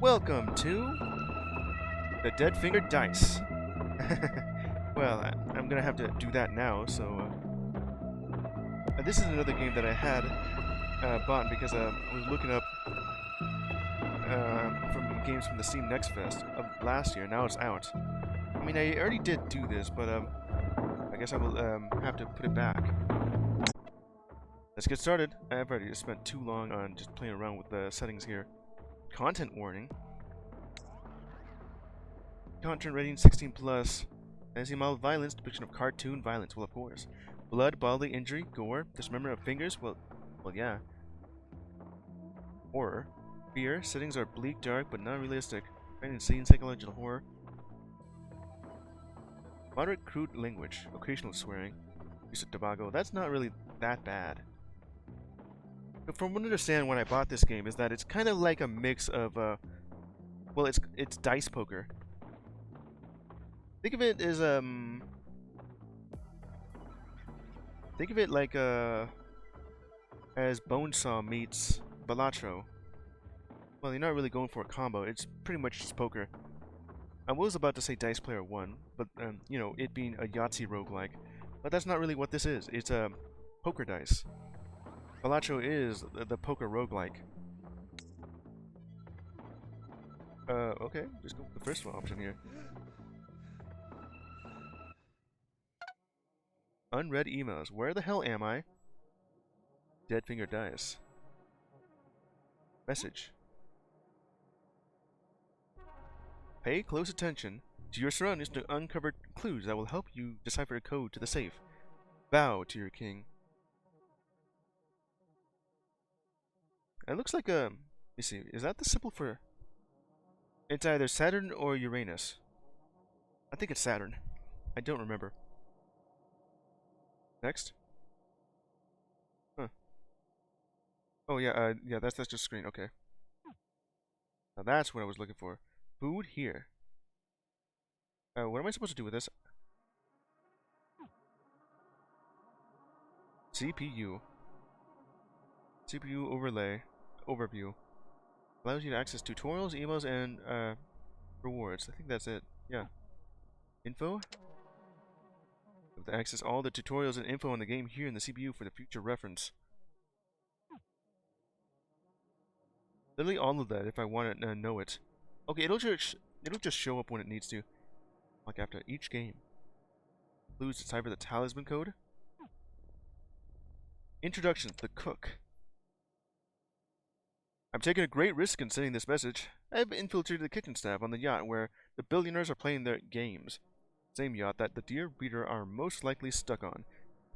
Welcome to the Dead Finger Dice. Well, I'm gonna have to do that now, so this is another game that I had bought because I was looking up from games from the Steam Next Fest of last year. Now it's out. I mean, I already did do this, but I guess I will have to put it back. Let's get started. I've already spent too long on just playing around with the settings here. Content warning. Content rating 16 plus. Fantasy mild violence, depiction of cartoon violence. Well, of course. Blood, bodily injury, gore, dismemberment of fingers. Well, yeah. Horror. Fear. Settings are bleak, dark, but not realistic. Finding scene, psychological horror. Moderate crude language. Occasional swearing. Use of tobacco. That's not really that bad. But from what I understand when I bought this game is that it's kind of like a mix of, well, it's dice poker. Think of it as, think of it like, as Bonesaw meets Balatro. Well, you're not really going for a combo, it's pretty much just poker. I was about to say Dice Player 1, but, you know, it being a Yahtzee roguelike. But that's not really what this is, it's, poker dice. Balatro is the poker roguelike. Okay, just go with the first option here. Unread emails. Where the hell am I? Dead Finger Dice. Message. Pay close attention to your surroundings to uncover clues that will help you decipher a code to the safe. Bow to your king. It looks like a... Let me see. Is that the symbol for... It's either Saturn or Uranus. I think it's Saturn. I don't remember. Next. Huh. Oh yeah, yeah, that's just screen. Okay. Now that's what I was looking for. Food here. What am I supposed to do with this? CPU. CPU overlay. Overview. Allows you to access tutorials, emails, and rewards. I think that's it. Yeah. Info. To access all the tutorials and info on the game here in the CPU for the future reference. Literally all of that if I want to know it. Okay, it'll just show up when it needs to. Like after each game. Clues to decipher the talisman code. Introduction to the cook. I'm taking a great risk in sending this message. I've infiltrated the kitchen staff on the yacht where the billionaires are playing their games. Same yacht that the dear reader are most likely stuck on.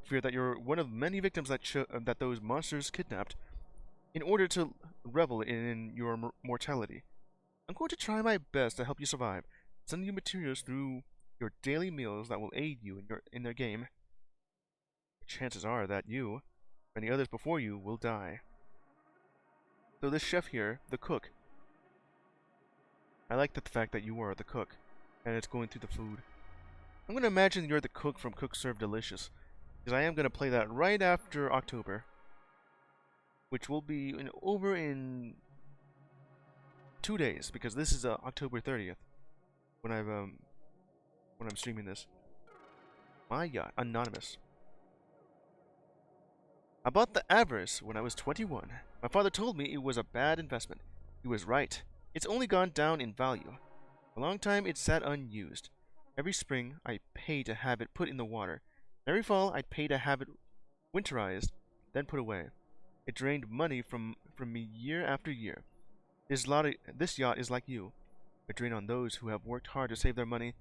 Fear that you're one of many victims that those monsters kidnapped in order to revel in your mortality. I'm going to try my best to help you survive, sending you materials through your daily meals that will aid you in their game. Chances are that you, or any others before you, will die. So this chef here, the cook, I like the fact that you are the cook, and it's going through the food. I'm going to imagine you're the cook from Cook Serve Delicious, because I am going to play that right after October, which will be over in 2 days, because this is October 30th, when I'm streaming this. My yacht, anonymous. I bought the Avarice when I was 21. My father told me it was a bad investment. He was right. It's only gone down in value. For a long time it sat unused. Every spring I paid to have it put in the water. Every fall I'd pay to have it winterized, then put away. It drained money from me year after year. This yacht is like you, a drain on those who have worked hard to save their money.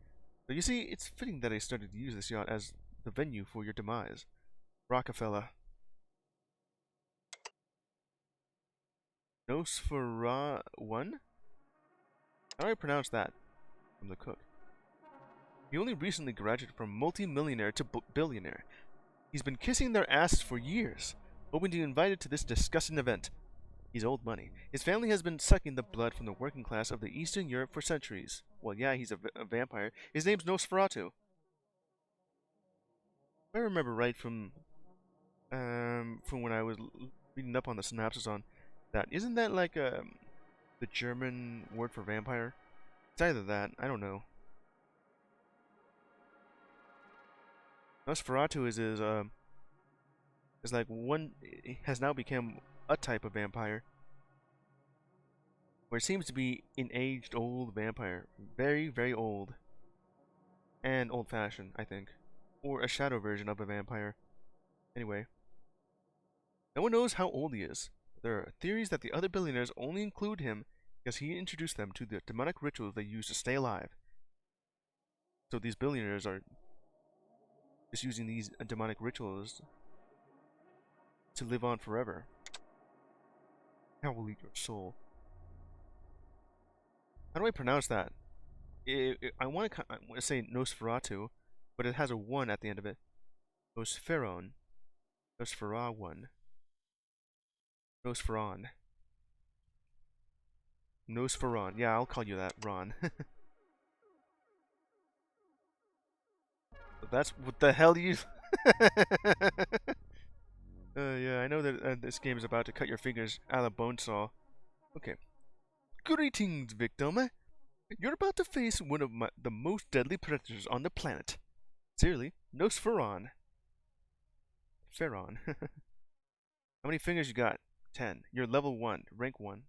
So you see, it's fitting that I started to use this yacht as the venue for your demise. Rockefeller. Nosfera-1? How do I pronounce that? From the cook. He only recently graduated from multi-millionaire to billionaire. He's been kissing their asses for years, hoping to be invited to this disgusting event. He's old money. His family has been sucking the blood from the working class of the Eastern Europe for centuries. Well, yeah, he's a vampire. His name's Nosferatu. If I remember right from when I was reading up on the synopsis on that, isn't that like the German word for vampire? It's either that. I don't know. Nosferatu is like one. It has now become a type of vampire, where it seems to be an aged old vampire, very very old, and old-fashioned, I think, or a shadow version of a vampire. Anyway, no one knows how old he is. There are theories that the other billionaires only include him because he introduced them to the demonic rituals they use to stay alive. So these billionaires are just using these demonic rituals to live on forever. How will eat your soul? How do I pronounce that? I want to say Nosferatu, but it has a 1 at the end of it. Nosferon. Nosferawan. Nosferon. Nosferon. Yeah, I'll call you that, Ron. That's what the hell you. Yeah, I know that this game is about to cut your fingers a la Bonesaw. Okay. Greetings, victim. You're about to face one of the most deadly predators on the planet. Sincerely, Nosferon. Ferron. How many fingers you got? 10. You're level 1. Rank 1.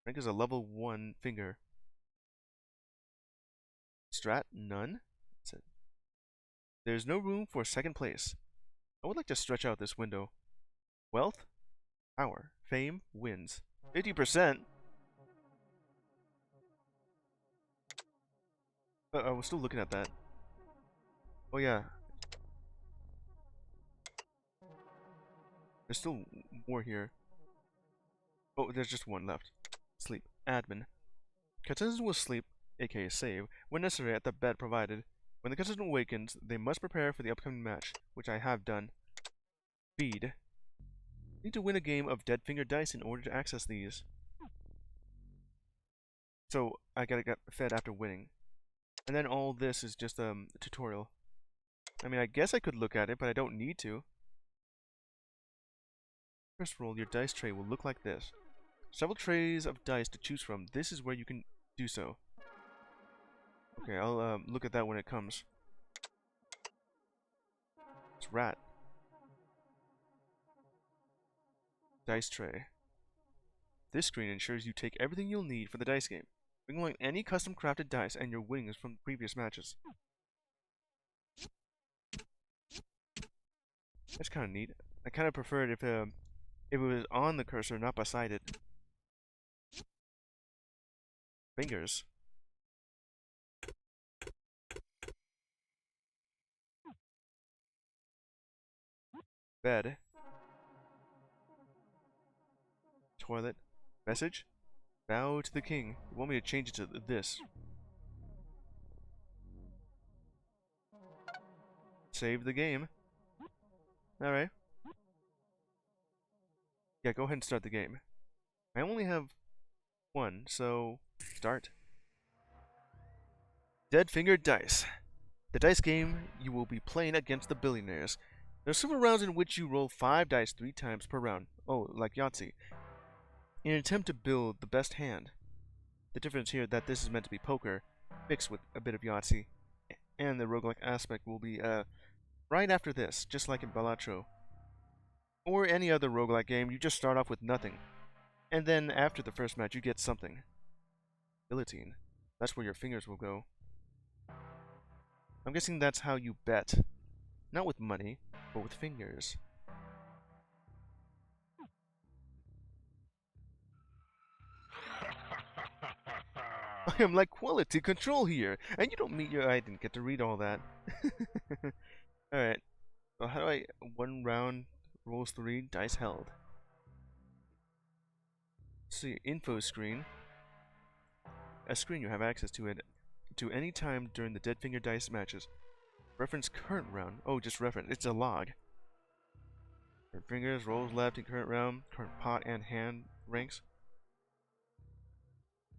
Rank is a level 1 finger. Strat? None? That's it. There's no room for second place. I would like to stretch out this window. Wealth? Power. Fame? Wins. 50%? I was still looking at that. Oh yeah. There's still more here. Oh, there's just one left. Sleep. Admin. Contestants will sleep, aka save, when necessary at the bed provided. When the contestant awakens, they must prepare for the upcoming match, which I have done. Feed. Need to win a game of dead finger dice in order to access these. So, I gotta get fed after winning. And then all this is just a tutorial. I mean, I guess I could look at it, but I don't need to. First roll, your dice tray will look like this. Several trays of dice to choose from. This is where you can do so. Okay, I'll look at that when it comes. It's rat. Dice tray. This screen ensures you take everything you'll need for the dice game. Bring along any custom crafted dice and your winnings from previous matches. That's kind of neat. I kind of prefer it if it was on the cursor, not beside it. Fingers. Bed. Toilet. Message. Bow to the king. You want me to change it to this. Save the game. Alright. Yeah, go ahead and start the game. I only have one, so start. Dead Finger Dice. The dice game you will be playing against the billionaires. There are several rounds in which you roll 5 dice 3 times per round. Oh, like Yahtzee. In an attempt to build the best hand. The difference here is that this is meant to be poker, mixed with a bit of Yahtzee. And the roguelike aspect will be right after this, just like in Balatro. Or any other roguelike game, you just start off with nothing. And then after the first match, you get something. Guillotine. That's where your fingers will go. I'm guessing that's how you bet. Not with money, but with fingers. I am like quality control here, and you don't meet your... I didn't get to read all that. Alright. So how do I... 1 round, rolls 3, dice held. Let's see, info screen. A screen you have access to it to any time during the Dead Finger Dice matches. Reference current round. Oh, just reference. It's a log. Current fingers, rolls left in current round, current pot and hand ranks.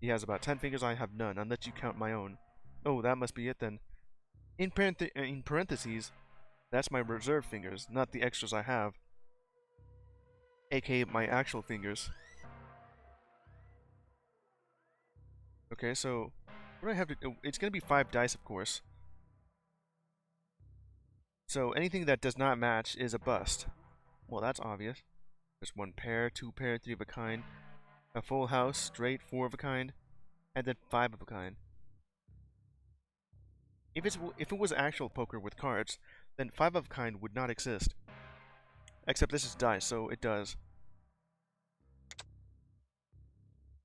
He has about 10 fingers, I have none, unless you count my own. Oh, that must be it then. In parentheses, that's my reserve fingers, not the extras I have. AKA my actual fingers. Okay, so what do I have to do? It's gonna be 5 dice, of course. So anything that does not match is a bust. Well, that's obvious. There's 1 pair, 2 pair, 3 of a kind, a full house, straight, 4 of a kind, and then 5 of a kind. If it was actual poker with cards, then 5 of a kind would not exist. Except this is dice, so it does.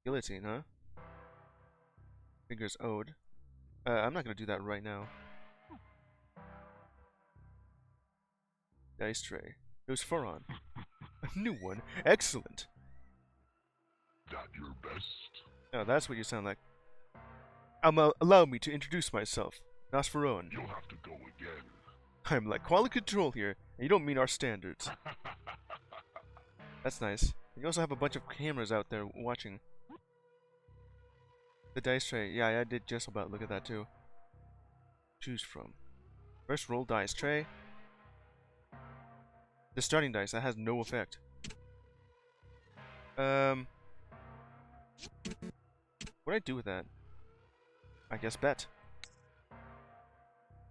Guillotine, huh? Fingers owed. I'm not gonna do that right now. Dice tray. There's Furon. A new one. Excellent. That your best? Oh, that's what you sound like. Allow me to introduce myself. Nosferon. You'll have to go again. I'm like quality control here, and you don't meet our standards. That's nice. You also have a bunch of cameras out there watching. The dice tray. Yeah, I did just about look at that too. Choose from. First roll dice tray. The starting dice, that has no effect. What do I do with that? I guess bet.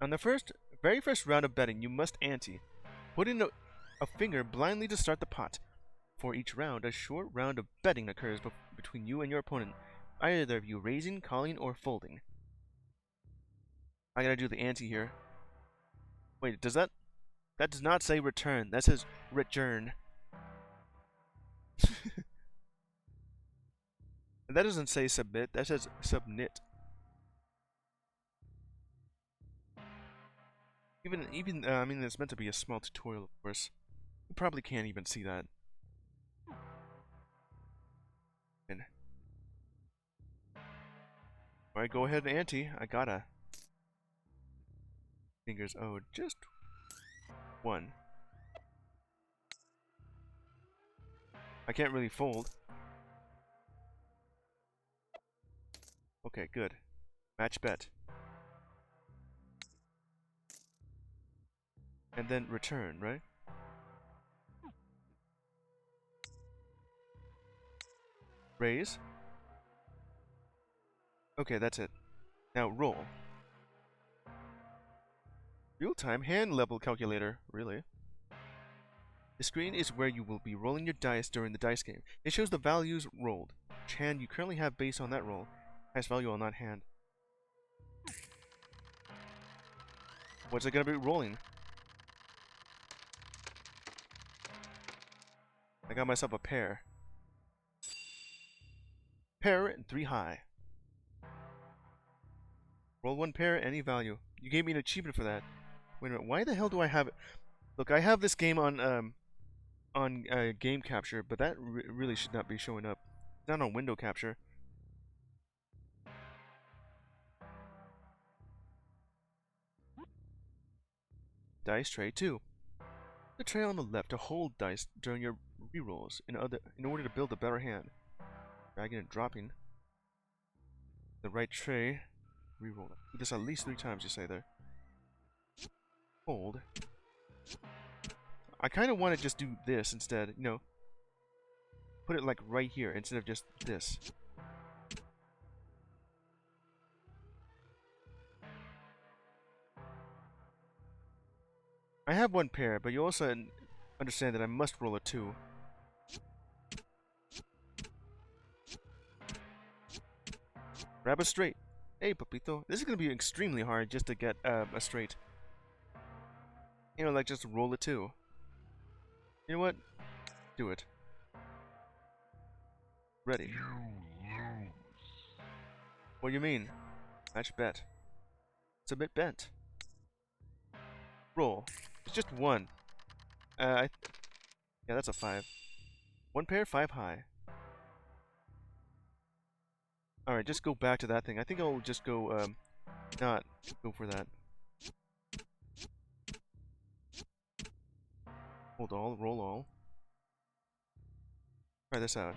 On the very first round of betting, you must ante. Put in a finger blindly to start the pot. For each round, a short round of betting occurs between you and your opponent, either of you raising, calling, or folding. I gotta do the ante here. Wait, does that... That does not say return. That says return. That doesn't say submit. That says submit. I mean, it's meant to be a small tutorial, of course. You probably can't even see that. Alright, go ahead and ante. I gotta. Fingers owed. Just 1. I can't really fold. Okay, good. Match bet. And then return, right? Raise. Okay, that's it. Now roll. Real-time hand level calculator. Really? The screen is where you will be rolling your dice during the dice game. It shows the values rolled, which hand you currently have based on that roll. Highest value on that hand. What's it gonna be rolling? I got myself a pair. Pair and 3 high. Roll 1 pair, any value. You gave me an achievement for that. Wait a minute, why the hell do I have it? Look, I have this game on game capture, but that really should not be showing up. It's not on window capture. Dice tray 2. The tray on the left to hold dice during your rerolls in order to build a better hand. Dragging and dropping. The right tray. Reroll. Do this at least 3 times, you say there. Hold. I kind of want to just do this instead, you know. Put it like right here instead of just this. I have 1 pair, but you also understand that I must roll a 2. Grab a straight. Hey, Papito. This is going to be extremely hard just to get a straight. You know, like just roll a 2. You know what? Do it. Ready. You lose. What do you mean? Match bet. Submit bet. Roll. It's just 1. Yeah, that's a 5. 1 pair, 5 high. Alright, just go back to that thing. I think I'll just go, not go for that. Hold all, roll all. Try this out.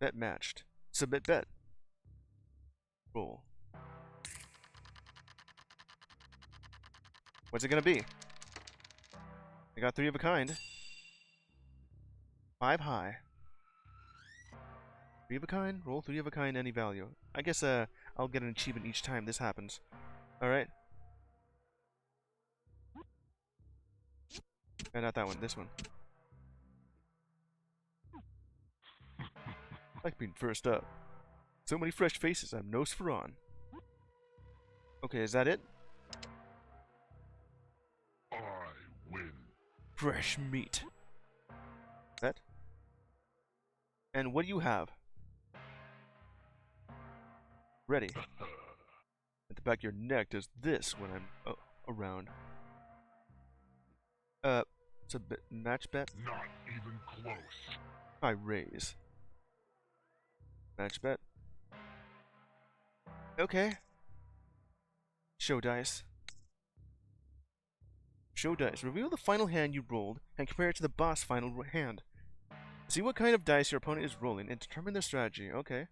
Bet matched. Submit bet. Roll. What's it gonna be? I got 3 of a kind. 5 high. 3 of a kind? Roll 3 of a kind, any value. I guess I'll get an achievement each time this happens. Alright. Not that one, this one. I like being first up. So many fresh faces, I'm nose for on. Okay, is that it? I win. Fresh meat. That? And what do you have? Ready. At the back of your neck does this when I'm around. It's a match bet. Not even close. I raise. Match bet. Okay. Show dice. Show dice. Reveal the final hand you rolled and compare it to the boss final hand. See what kind of dice your opponent is rolling and determine their strategy. Okay.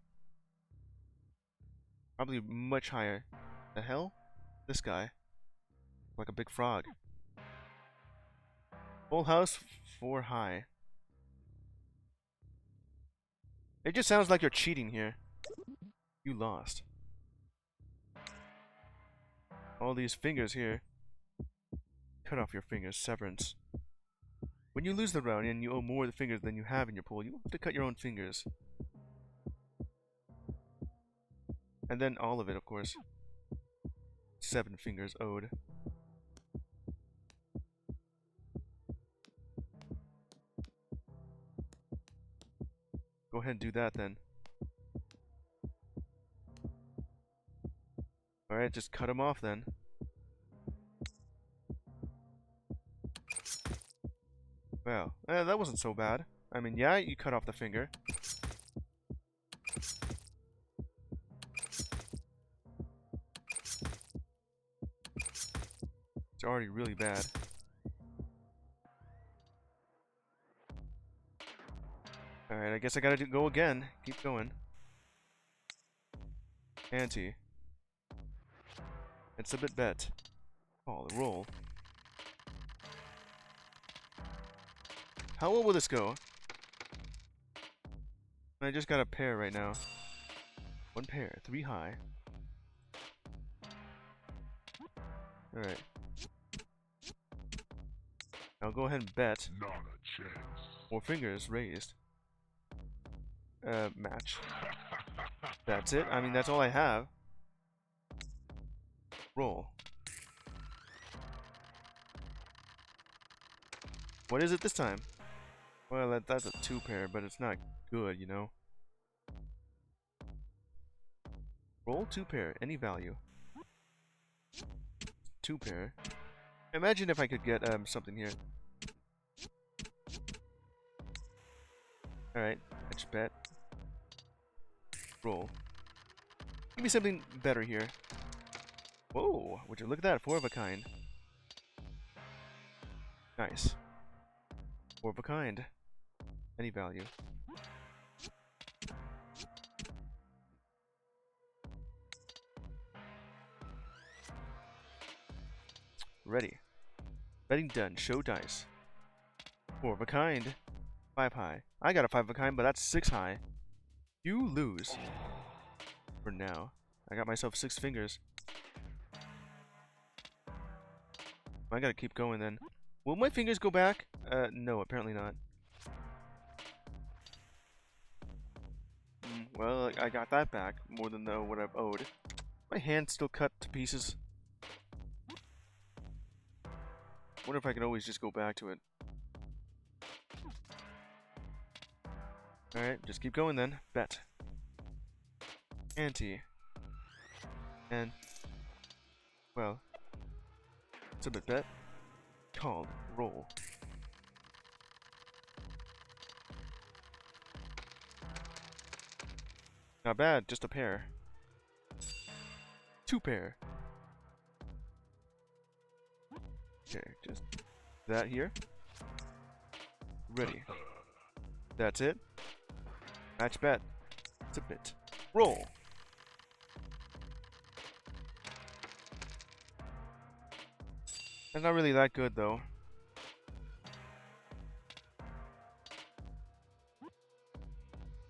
Probably much higher. The hell? This guy. Like a big frog. Full house, 4 high. It just sounds like you're cheating here. You lost. All these fingers here. Cut off your fingers, severance. When you lose the round and you owe more of the fingers than you have in your pool, you have to cut your own fingers. And then all of it, of course. 7 fingers owed. Go ahead and do that then. Alright, just cut them off then. Well, that wasn't so bad. I mean, yeah, you cut off the finger. It's already really bad. Alright, I guess I gotta go again. Keep going. Ante. It's a bit bet. Oh, the roll. How well will this go? I just got a pair right now. 1 pair, 3 high. Alright. I'll go ahead and bet. Not a chance. 4 fingers raised. Match. That's it. I mean, that's all I have. Roll. What is it this time? Well, that's a 2 pair, but it's not good, you know. Roll 2 pair, any value. 2 pair. Imagine if I could get something here. Alright, match bet. Roll. Give me something better here. Whoa, would you look at that? 4 of a kind. Nice. 4 of a kind. Any value. Ready. Betting done. Show dice. 4 of a kind. 5 high. I got a 5 of a kind, but that's 6 high. You lose. For now. I got myself 6 fingers. I gotta keep going then. Will my fingers go back? No, apparently not. Well, I got that back. More than what I've owed. My hand's still cut to pieces. Wonder if I can always just go back to it. Alright, just keep going then. Bet. Ante. And, well, it's a bit bet. Called. Roll. Not bad, just a pair. 2 pair. Okay, just that here. Ready. That's it. Match bet. It's a bit. Roll. That's not really that good though.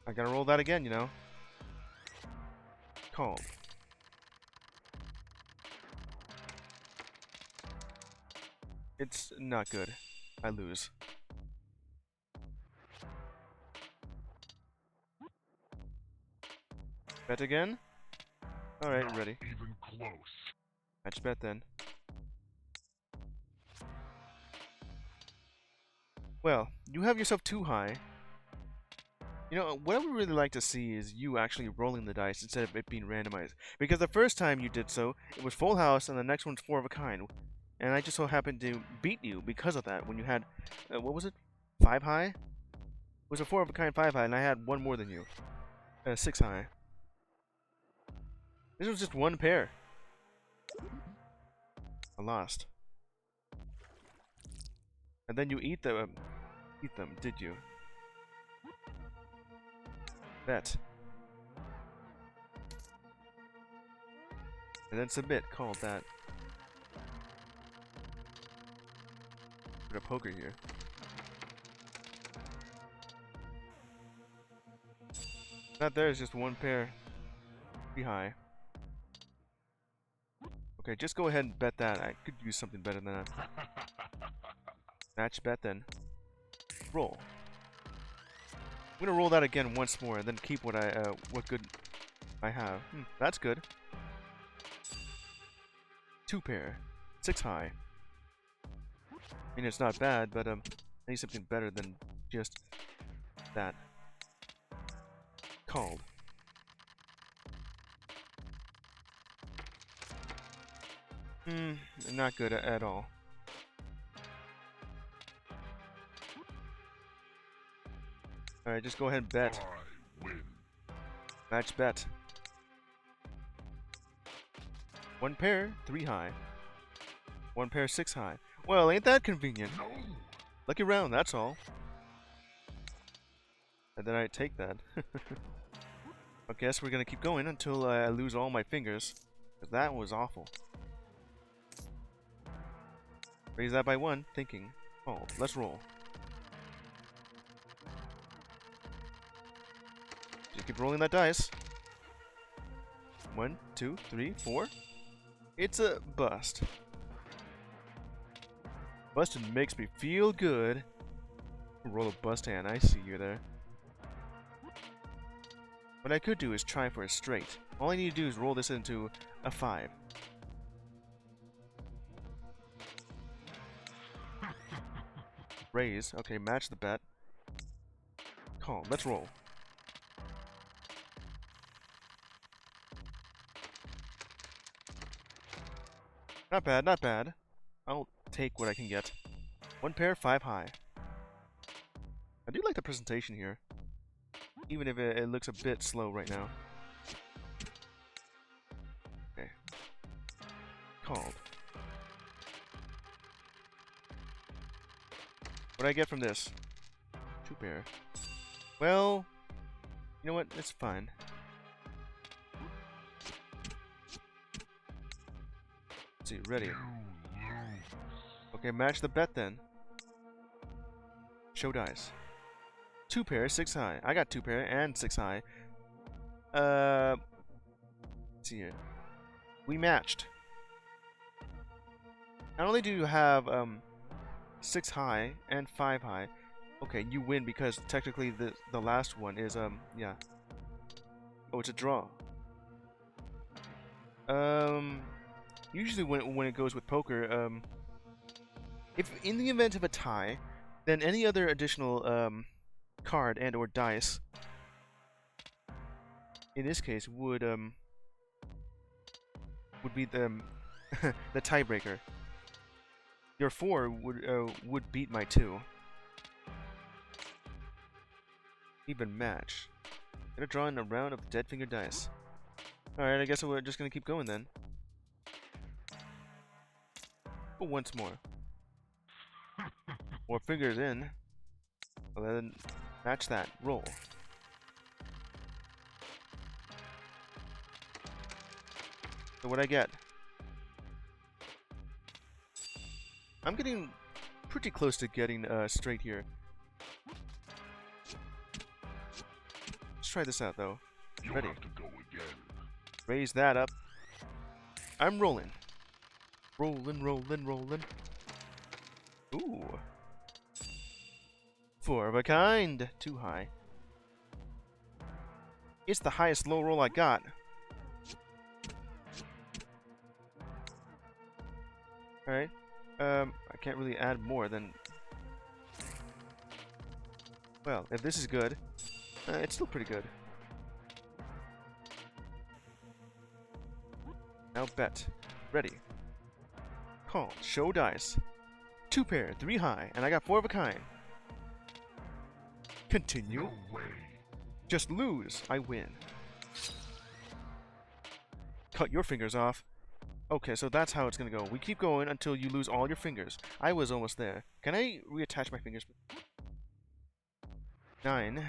I gotta roll that again, you know. Calm. It's not good. I lose. Bet again? Alright, Not ready. even close. Match bet then. Well, you have yourself too high. You know, what I would really like to see is you actually rolling the dice instead of it being randomized. Because the first time you did so, it was full house and the next one's 4 of a kind. And I just so happened to beat you because of that when you had, what was it? 5 high? It was a 4 of a kind 5 high and I had one more than you. 6 high. This was just one pair. I lost. And then you eat them, did you? Bet. And then submit, called that. Put a poker here. That there is just one pair. Be high. Okay, just go ahead and bet that. I could use something better than that. Match bet then. Roll. I'm gonna roll that again once more and then keep what what good I have. That's good. 2 pair. 6 high. I mean, it's not bad, but I need something better than just that. Called. Not good at all. Alright, just go ahead and bet. I win. Match bet. 1 pair, 3 high. 1 pair, 6 high. Well, ain't that convenient? No. Lucky round, that's all. And then I take that. I guess we're gonna keep going until I lose all my fingers. Because that was awful. Raise that by 1, thinking. Oh, let's roll. Just keep rolling that dice. 1, 2, 3, 4. It's a bust. Busting makes me feel good. Roll a bust hand, I see you there. What I could do is try for a straight. All I need to do is roll this into a 5. Raise. Okay, match the bet. Call. Let's roll. Not bad, not bad. I'll take what I can get. 1 pair, 5 high. I do like the presentation here. Even if it looks a bit slow right now. Okay. Called. What do I get from this? 2 pair. Well, you know what? It's fine. Let's see, ready. Okay, match the bet then. Show dice. 2 pair, 6 high. I got 2 pair and 6 high. Let's see here. We matched. Not only do you have 6 high and 5 high. Okay, you win because technically the last one is yeah. Oh, it's a draw. Usually when it goes with poker, if in the event of a tie, then any other additional card and or dice in this case would be the the tiebreaker. Your 4 would beat my 2. Even match. Gonna draw in a round of dead finger dice. Alright, I guess we're just gonna keep going then. But once more. More fingers in. Well, then match that. Roll. So what I get? I'm getting pretty close to getting straight here. try this out though. You'll Ready. have to go again. Raise that up. I'm rolling. Rolling, rolling, rolling. Ooh. 4 of a kind. Too high. It's the highest low roll I got. Alright. I can't really add more than... Well, if this is good, it's still pretty good. Now bet. Ready. Call. Show dice. 2 pair, 3 high, and I got 4 of a kind. Continue. No way. Just lose. I win. Cut your fingers off. Okay, so that's how it's gonna go. We keep going until you lose all your fingers. I was almost there. Can I reattach my fingers? 9.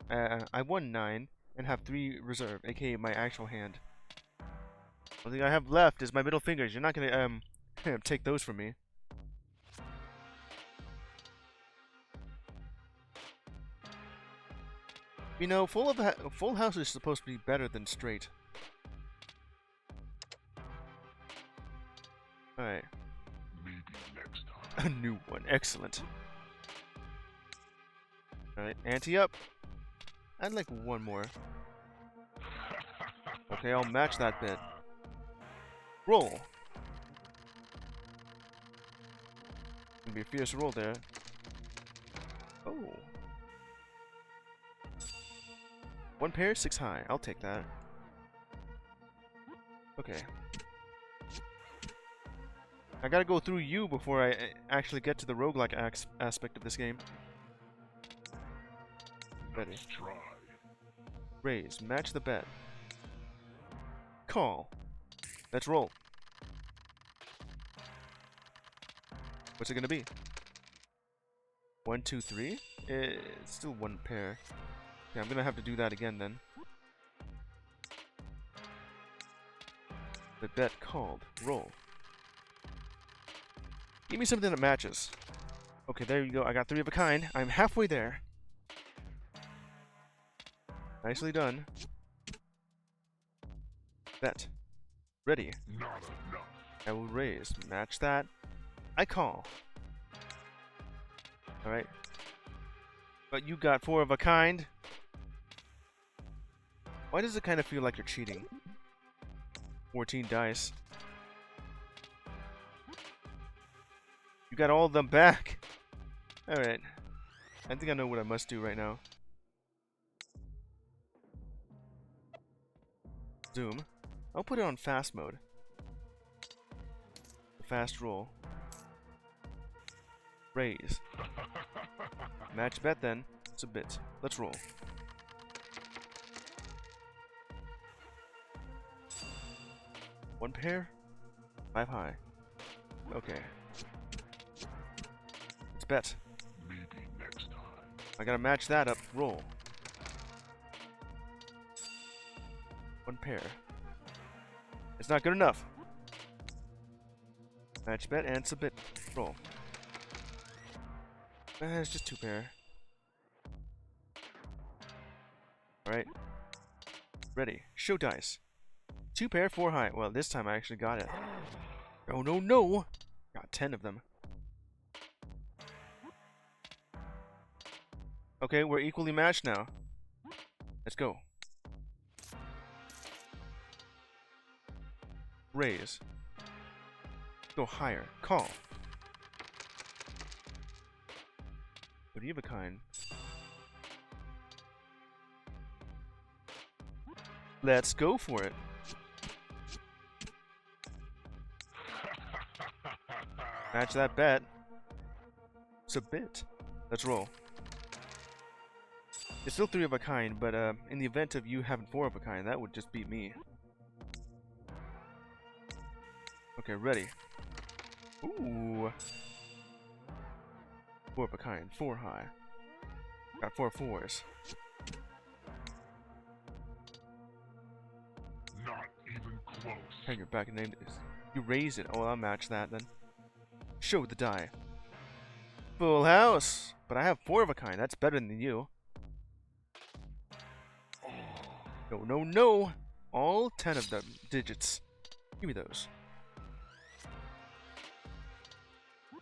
I won 9 and have 3 reserved, aka my actual hand. The only thing I have left is my middle fingers. You're not gonna take those from me. You know, full house is supposed to be better than straight. Alright. Maybe next A time. new one. Excellent. Alright, ante up. I'd like one more. Okay, I'll match that bit. Roll. Gonna be a fierce roll there. Oh. 1 pair, 6 high. I'll take that. Okay. I gotta go through you before I actually get to the roguelike aspect of this game. Ready. Let's try. Raise. Match the bet. Call. Let's roll. What's it gonna be? 1, 2, 3? It's still 1 pair. Yeah, I'm gonna have to do that again then. The bet called. Roll. Give me something that matches. Okay, there you go. I got 3 of a kind. I'm halfway there. Nicely done. Bet. Ready. Not enough. I will raise. Match that. I call. Alright. But you got 4 of a kind. Why does it kind of feel like you're cheating? 14 dice. You got all of them back. Alright. I think I know what I must do right now. Zoom. I'll put it on fast mode. Fast roll. Raise. Match bet then. It's a bit. Let's roll. One pair. 5 high. Okay. Let's bet. Maybe next time. I gotta match that up. Roll. 1 pair. It's not good enough. Match bet and submit. Roll. It's just 2 pair. Alright. Ready. Show dice. 2 pair, 4 high. Well, this time I actually got it. Oh, no, no! Got 10 of them. Okay, we're equally matched now. Let's go. Raise. Go higher. Call. 3 of a kind. Let's go for it. Match that bet. Submit. Let's roll. It's still 3 of a kind, but in the event of you having 4 of a kind, that would just beat me. Okay, ready. Ooh. 4 of a kind, 4 high. Got 4 fours. Not even close. Turn your back and name this. You raise it. Oh, I'll match that then. Show the die. Full house. But I have 4 of a kind. That's better than you. No, no, no! All 10 of them digits. Give me those.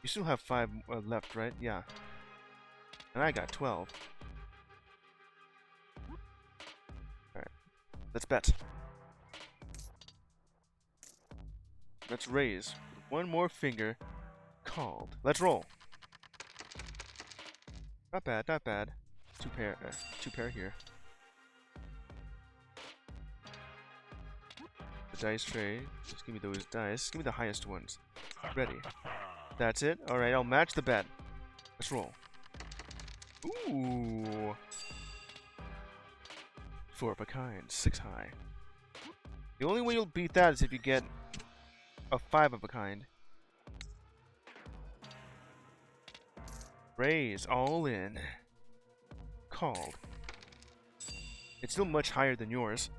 You still have 5 left, right? Yeah. And I got 12. Alright. Let's bet. Let's raise. One more finger. Called. Let's roll. Not bad, not bad. Two pair here. The dice tray. Just give me those dice. Give me the highest ones. Ready. That's it. Alright, I'll match the bet. Let's roll. Ooh. 4 of a kind. 6 high. The only way you'll beat that is if you get a 5 of a kind. Raise. All in. Called. It's still much higher than yours.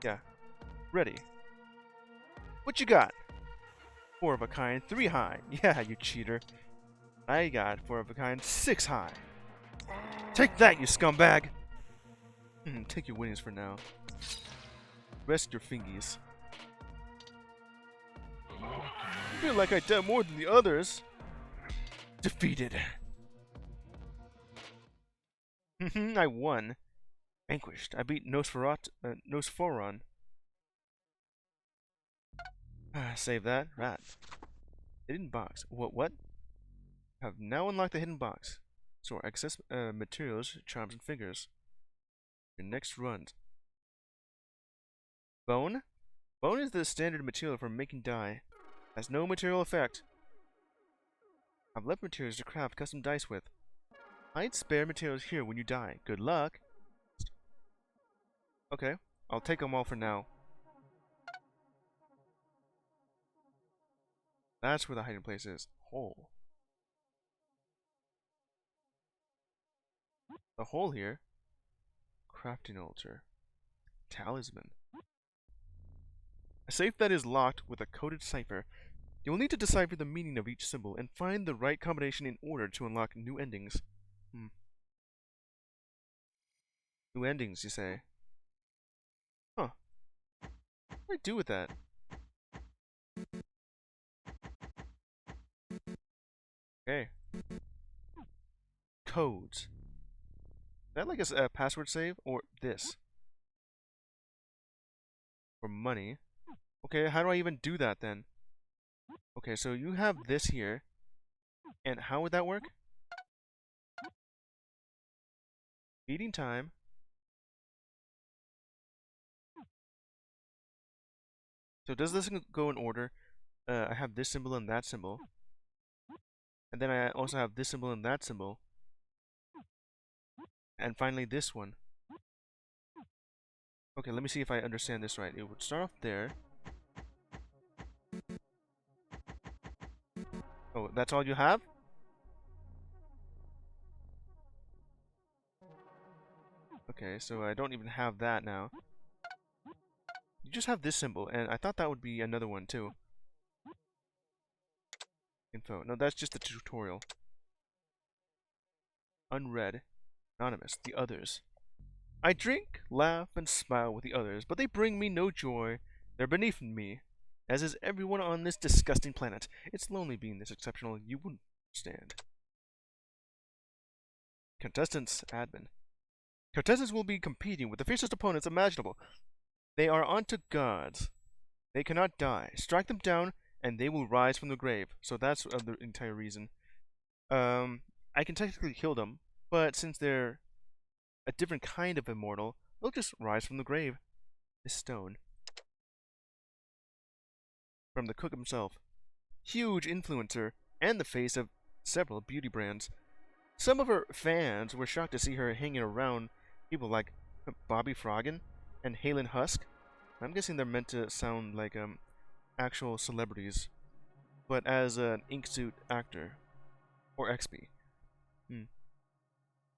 Yeah. Ready. What you got? 4 of a kind, 3 high. Yeah, you cheater. I got 4 of a kind, 6 high. Take that, you scumbag! Take your winnings for now. Rest your fingies. I feel like I did more than the others. Defeated. I won. Vanquished. I beat Nosforon. Save that. Rat. Hidden box. What? Have now unlocked the hidden box. Store excess materials, charms, and figures. Your next run. Bone? Bone is the standard material for making dye. Has no material effect. I've left materials to craft custom dice with. Hide spare materials here when you die. Good luck. Okay, I'll take them all for now. That's where the hiding place is. Hole. The hole here. Crafting altar. Talisman. A safe that is locked with a coded cipher. You will need to decipher the meaning of each symbol and find the right combination in order to unlock new endings. New endings, you say? Huh. What do I do with that? Okay. Codes. Is that like a password save? Or this? Or money? Okay, how do I even do that then? Okay, so you have this here. And how would that work? Feeding time. So does this go in order? I have this symbol and that symbol. And then I also have this symbol and that symbol. And finally this one. Okay, let me see if I understand this right. It would start off there. Oh, that's all you have? Okay, so I don't even have that now. You just have this symbol, and I thought that would be another one too. Info. No, that's just the tutorial. Unread. Anonymous. The others. I drink, laugh, and smile with the others, but they bring me no joy. They're beneath me, as is everyone on this disgusting planet. It's lonely being this exceptional. You wouldn't understand. Contestants. Admin. Contestants will be competing with the fiercest opponents imaginable. They are unto gods. They cannot die. Strike them down, and they will rise from the grave. So that's the entire reason. I can technically kill them, but since they're a different kind of immortal, they'll just rise from the grave. This stone. From the cook himself. Huge influencer, and the face of several beauty brands. Some of her fans were shocked to see her hanging around people like Bobby Froggen and Halen Husk. I'm guessing they're meant to sound like actual celebrities, but as an inksuit actor or XP.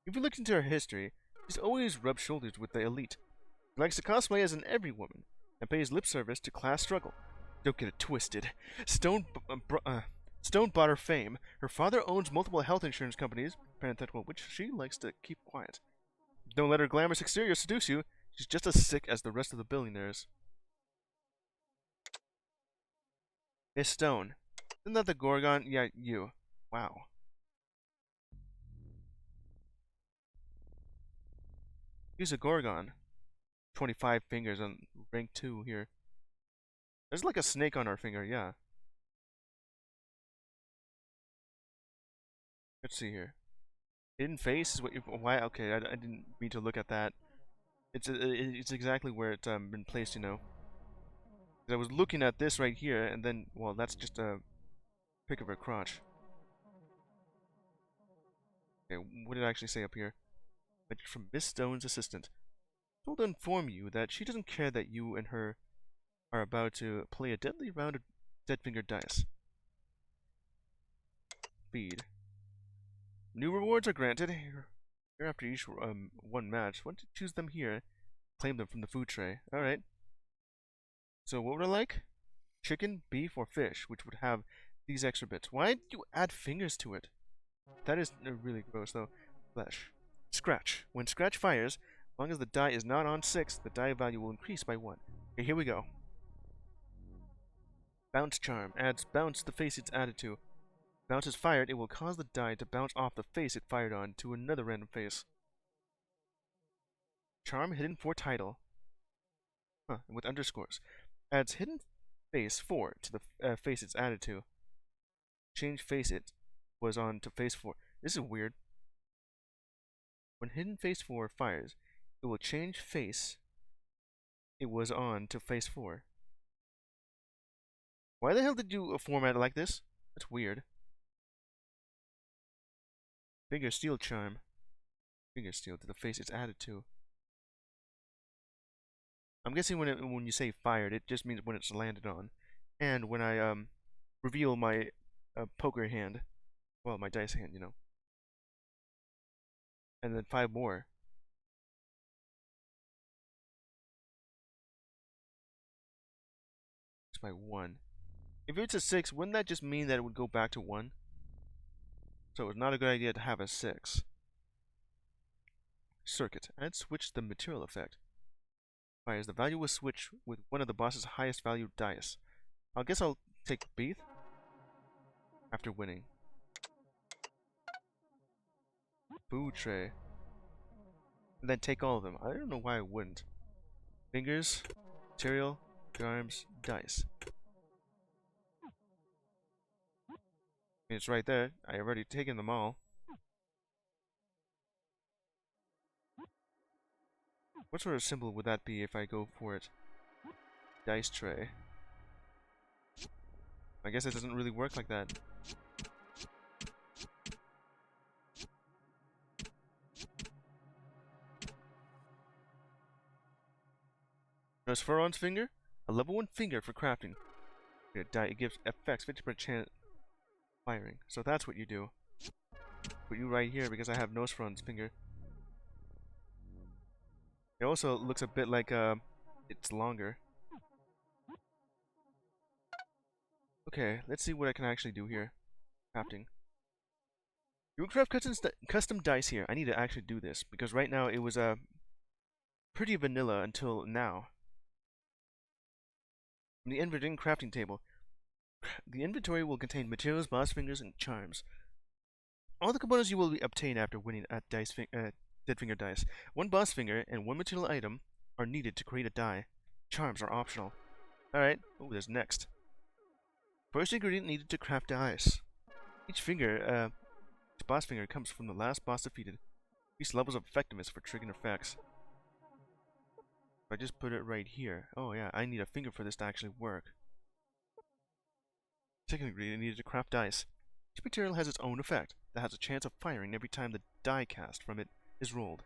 If you look into her history, she's always rubbed shoulders with the elite. She likes to cosplay as an every woman and pays lip service to class struggle. Don't get it twisted. Stone bought her fame. Her father owns multiple health insurance companies, parenthetical, which she likes to keep quiet. Don't let her glamorous exterior seduce you. She's just as sick as the rest of the billionaires. Miss Stone. Isn't that the Gorgon? Yeah, you. Wow. Use a Gorgon. 25 fingers on rank 2 here. There's like a snake on our finger, yeah. Let's see here. Hidden face is what you. Why? Okay, I didn't mean to look at that. It's exactly where it's been placed, you know. 'Cause I was looking at this right here, and then, well, that's just a pic of her crotch. Okay, what did I actually say up here? Message from Miss Stone's assistant. Told to inform you that she doesn't care that you and her are about to play a deadly round of dead finger dice. Feed. New rewards are granted. Here after each one match. Want to choose them here? Claim them from the food tray. All right. So what would I like? Chicken, beef, or fish, which would have these extra bits. Why did you add fingers to it? That is really gross, though. Flesh. Scratch. When Scratch fires, as long as the die is not on 6, the die value will increase by 1. Okay, here we go. Bounce Charm. Adds bounce to the face it's added to. Bounce is fired, it will cause the die to bounce off the face it fired on to another random face. Charm hidden for title. With underscores. Adds hidden face 4 to the face it's added to. Change face it was on to face 4. This is weird. When hidden face 4 fires, it will change face it was on to face 4. Why the hell did you format it like this? That's weird. Finger Steel Charm. Finger Steel to the face it's added to. I'm guessing when you say fired, it just means when it's landed on. And when I reveal my poker hand, well, my dice hand, you know. And then 5 more. It's by 1. If it's a 6, wouldn't that just mean that it would go back to 1? So it's not a good idea to have a 6. Circuit. Add switch the material effect. Fires. The value will switch with one of the boss's highest value dice. I guess I'll take beef after winning. Food tray. And then take all of them. I don't know why I wouldn't. Fingers, material, arms, dice. It's right there. I already taken them all. What sort of symbol would that be if I go for it? Dice tray. I guess it doesn't really work like that. Nosferon's finger? A level 1 finger for crafting. It gives effects 50% firing. So that's what you do. Put you right here because I have Nosferon's finger. It also looks a bit like it's longer. Okay, let's see what I can actually do here. Crafting. You can craft custom dice here. I need to actually do this because right now it was pretty vanilla until now. From the inventory crafting table. The inventory will contain materials, boss fingers, and charms. All the components you will obtain after winning at Dead Finger Dice. 1 boss finger and 1 material item are needed to create a die. Charms are optional. Alright, there's next. First ingredient needed to craft dice. Each boss finger comes from the last boss defeated. Increase levels of effectiveness for triggering effects. If I just put it right here. Oh yeah, I need a finger for this to actually work. Second ingredient needed to craft dice. Each material has its own effect that has a chance of firing every time the die cast from it is rolled.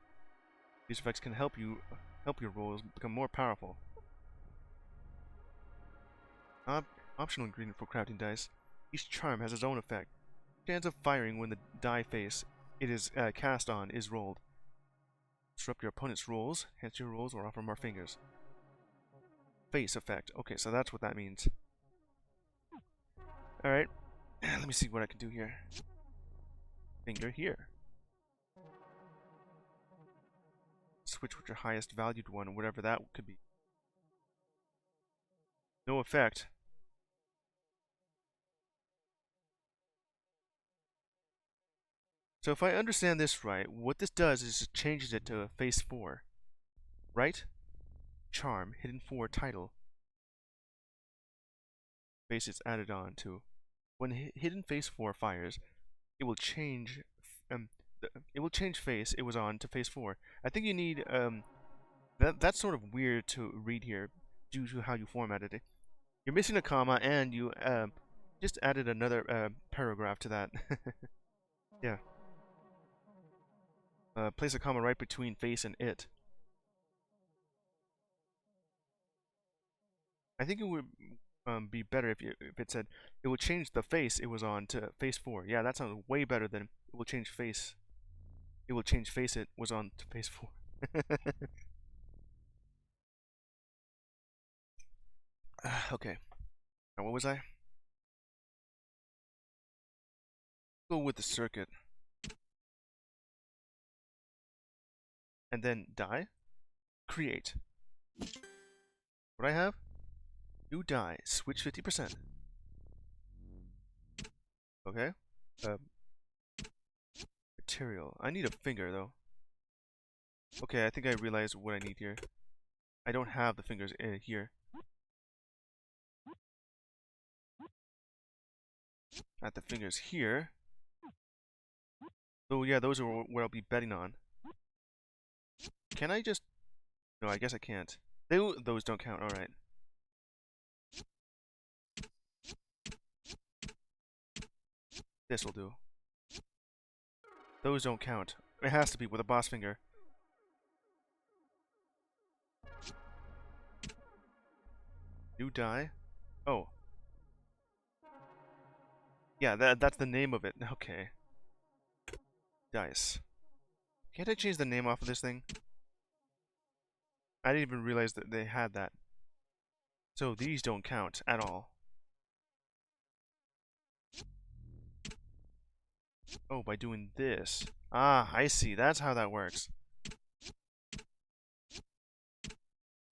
These effects can help your rolls become more powerful. Optional ingredient for crafting dice. Each charm has its own effect. Chance of firing when the die face it is cast on is rolled. Disrupt your opponent's rolls, enhance your rolls, or offer more fingers. Face effect. Okay, so that's what that means. Alright. Let me see what I can do here. Finger here. Switch with your highest valued one, whatever that could be. No effect. So if I understand this right, what this does is it changes it to phase 4. Right? Charm, hidden 4 title. Face is added on to. When hidden phase 4 fires, it will change um it will change face it was on to phase 4. I think you need that's sort of weird to read here due to how you formatted it. You're missing a comma and you just added another paragraph to that. Yeah. Place a comma right between face and it. I think it would be better if it said it will change the face it was on to phase 4. Yeah, that sounds way better than it will change face. It will change face it was on to phase 4. Okay. Now what was I? Go with the circuit. And then die. Create. What I have? New die. Switch 50%. Okay. Uh, material. I need a finger though. Okay, I think I realized what I need here. I don't have the fingers here. At the fingers here. Oh yeah, those are what I'll be betting on. Can I just... No, I guess I can't. Those don't count, alright. This'll do. Those don't count. It has to be with a boss finger. New die? Oh. Yeah, that's the name of it. Okay. Dice. Can't I change the name off of this thing? I didn't even realize that they had that. So these don't count at all. Oh, by doing this. Ah, I see. That's how that works.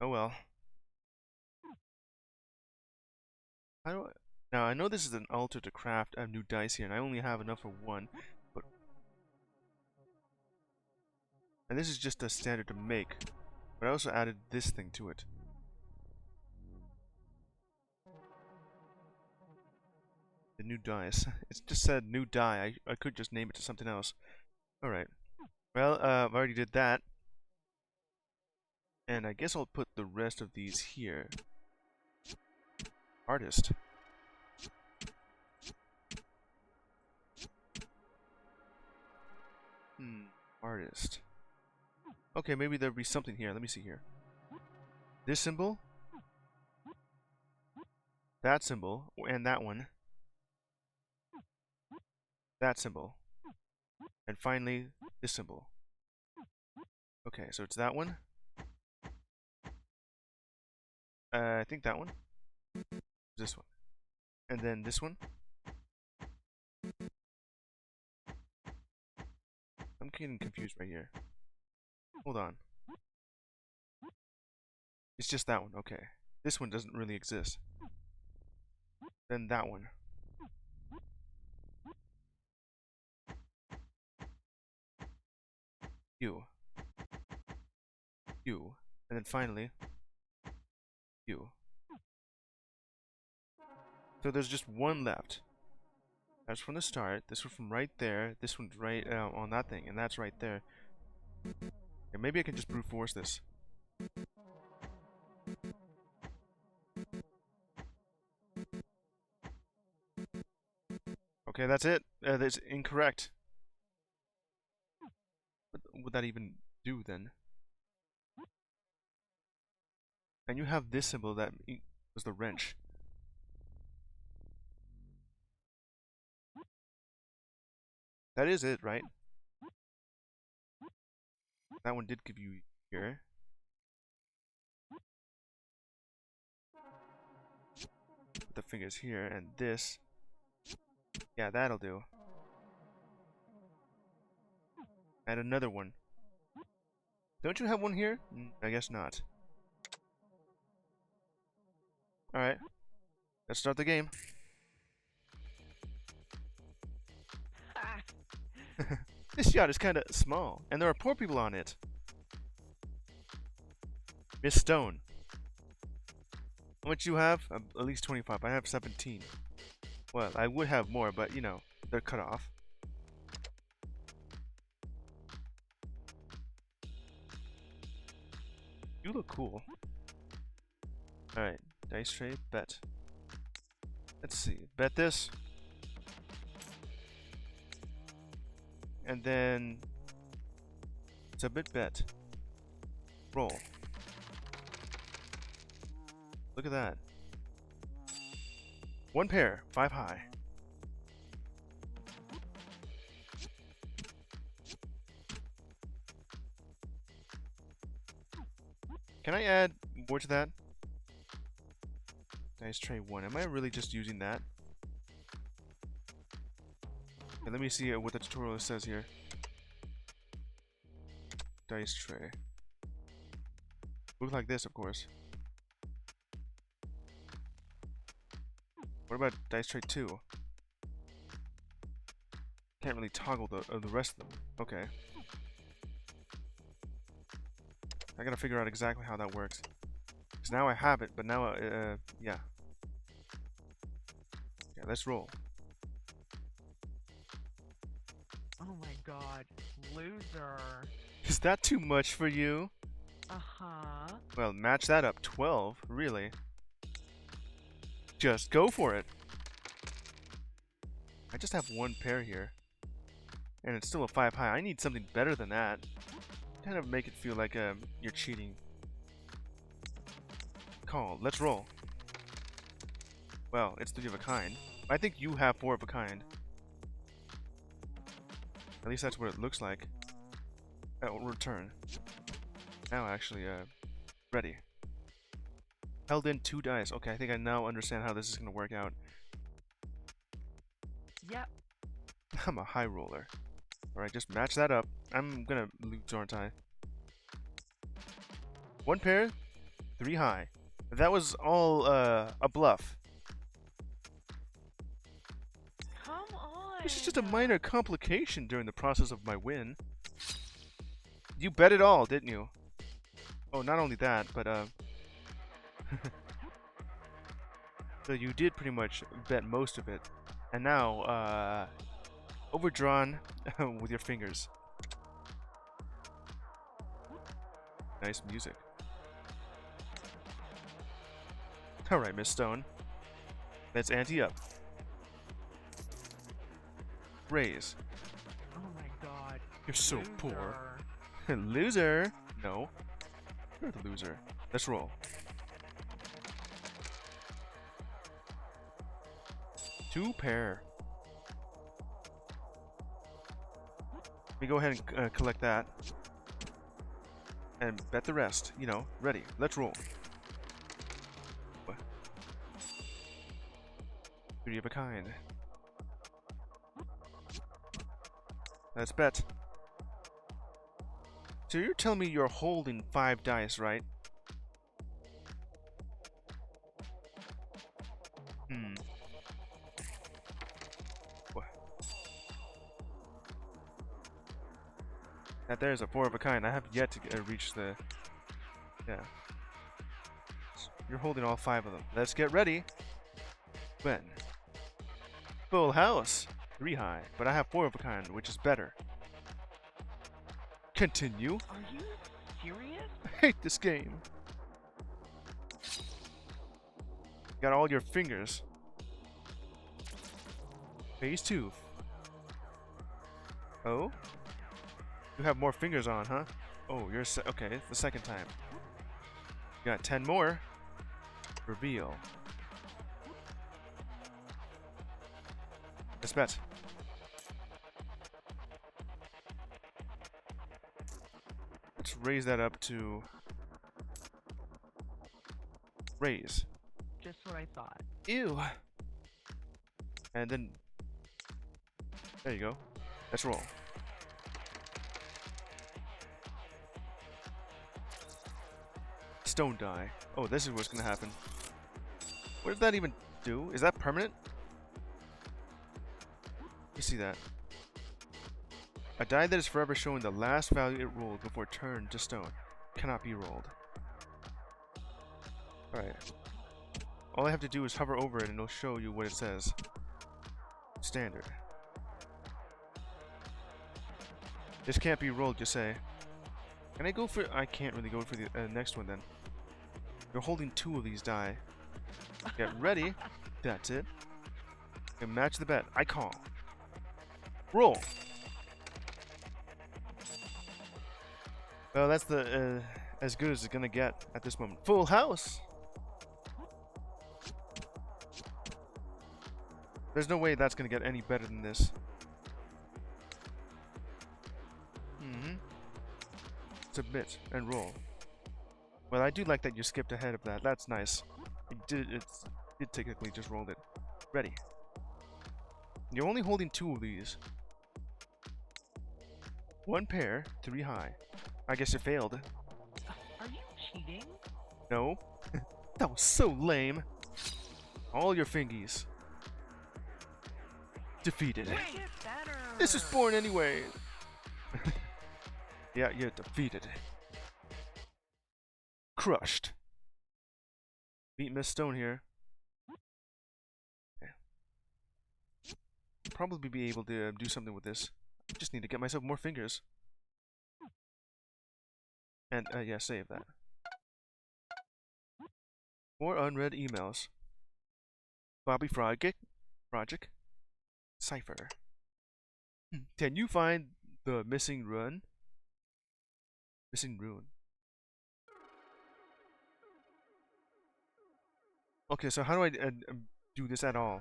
Oh well. How do I... Now, I know this is an altar to craft new dice here, and I only have enough for one. But... And this is just a standard to make. But I also added this thing to it. The new dice. It just said new die. I could just name it to something else. Alright. Well, I've already did that. And I guess I'll put the rest of these here. Artist. Artist. Okay, maybe there'll be something here. Let me see here. This symbol. That symbol. And that one. That symbol. And finally, this symbol. Okay, so it's that one. I think that one. This one. And then this one. I'm getting confused right here. Hold on. It's just that one. Okay. This one doesn't really exist. Then that one. You. You. And then finally, you. So there's just one left. That's from the start. This one from right there. This one's right on that thing. And that's right there. And maybe I can just brute force this. Okay, that's it. That's incorrect. What would that even do then? And you have this symbol that was the wrench. That is it, right? That one did give you here. Put the fingers here, and this. Yeah, that'll do. Add another one. Don't you have one here? I guess not. Alright. Let's start the game. This yacht is kinda small, and there are poor people on it. Miss Stone. How much you have? At least 25. I have 17. Well, I would have more, but you know, they're cut off. You look cool. Alright, dice tray, bet. Let's see, bet this. And then submit bet. Roll. Look at that. One pair, 5 high. Can I add more to that? Dice tray 1. Am I really just using that? Okay, let me see what the tutorial says here. Dice tray. Look like this, of course. What about dice tray 2? Can't really toggle the rest of them. Okay. I gotta figure out exactly how that works. Because now I have it, but now, yeah. Yeah, let's roll. Oh my god, loser. Is that too much for you? Uh-huh. Well, match that up. 12, really? Just go for it. I just have one pair here. And it's still a 5 high. I need something better than that. Kind of make it feel like you're cheating. Call. Let's roll. Well, it's 3 of a kind. I think you have 4 of a kind. At least that's what it looks like. Return. Now actually, ready. Held in 2 dice. Okay, I think I now understand how this is gonna work out. Yep. I'm a high roller. Alright, just match that up. I'm gonna lose, aren't I? 1 pair, 3 high. That was all a bluff. Come on. This is just a minor complication during the process of my win. You bet it all, didn't you? Oh, not only that, but so you did pretty much bet most of it. And now, overdrawn with your fingers. Nice music. Alright, Miss Stone. Let's ante up. Raise. Oh my god. You're so loser. poor. Loser! No. You're the loser. Let's roll. Two pair. Let me go ahead and collect that. And bet the rest. You know, ready. Let's roll. What? 3 of a kind. Let's bet. So you're telling me you're holding 5 dice, right? What? That there's a 4 of a kind. I have yet to reach the... Yeah. You're holding all 5 of them. Let's get ready. When? Full house. 3 high. But I have 4 of a kind, which is better. Continue. Are you serious? I hate this game. Got all your fingers. Phase 2. Oh? You have more fingers on, huh? Oh, you're okay, it's the second time. You got 10 more. Reveal. Let's bet. Let's raise that up to... Raise. Just what I thought. Ew. And then There you go. Let's roll. Stone die. Oh, this is what's gonna happen. What does that even do? Is that permanent? You see that? A die that is forever showing the last value it rolled before turned to stone cannot be rolled. Alright. All I have to do is hover over it and it'll show you what it says. Standard. This can't be rolled, you say. Can I go for... I can't really go for the next one then. You're holding 2 of these die. Get ready. That's it. And match the bet. I call. Roll. Well, that's the as good as it's gonna get at this moment. Full house. There's no way that's gonna get any better than this. Submit and roll. Well, I do like that you skipped ahead of that. That's nice. It did technically just rolled it. Ready. You're only holding 2 of these. 1 pair, 3 high. I guess you failed. Are you cheating? No. That was so lame. All your fingies. Defeated. Make it better. This is born anyway. Yeah, you're defeated. Crushed. Beat Miss Stone here. Okay. Probably be able to do something with this. Just need to get myself more fingers. And, yeah, save that. More unread emails. Bobby Project. Cipher. Can you find the missing rune? Missing rune. Okay, so how do I do this at all?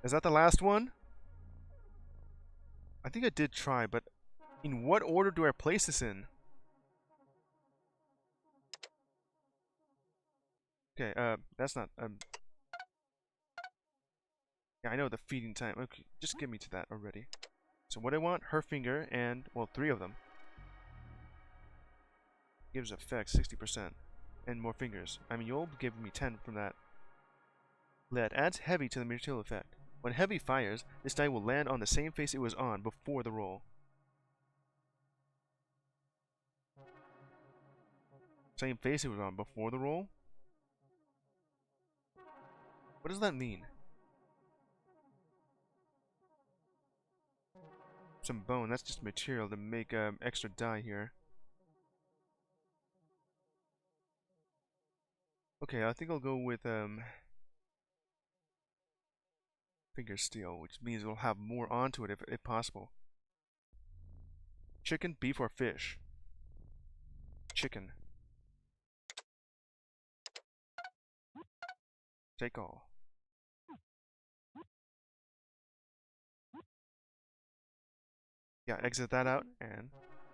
Is that the last one? I think I did try, but in what order do I place this in? Okay, that's not, yeah, I know the feeding time. Okay, just get me to that already. So what I want, her finger, and, well, 3 of them. Gives effect 60%. And more fingers. I mean, you'll give me 10 from that. Lead adds heavy to the material effect. When heavy fires, this die will land on the same face it was on before the roll. Same face it was on before the roll? What does that mean? Some bone, that's just material to make extra die here. Okay, I think I'll go with finger steel, which means it'll have more onto it if possible. Chicken, beef, or fish? Chicken. Take all. Yeah, exit that out, and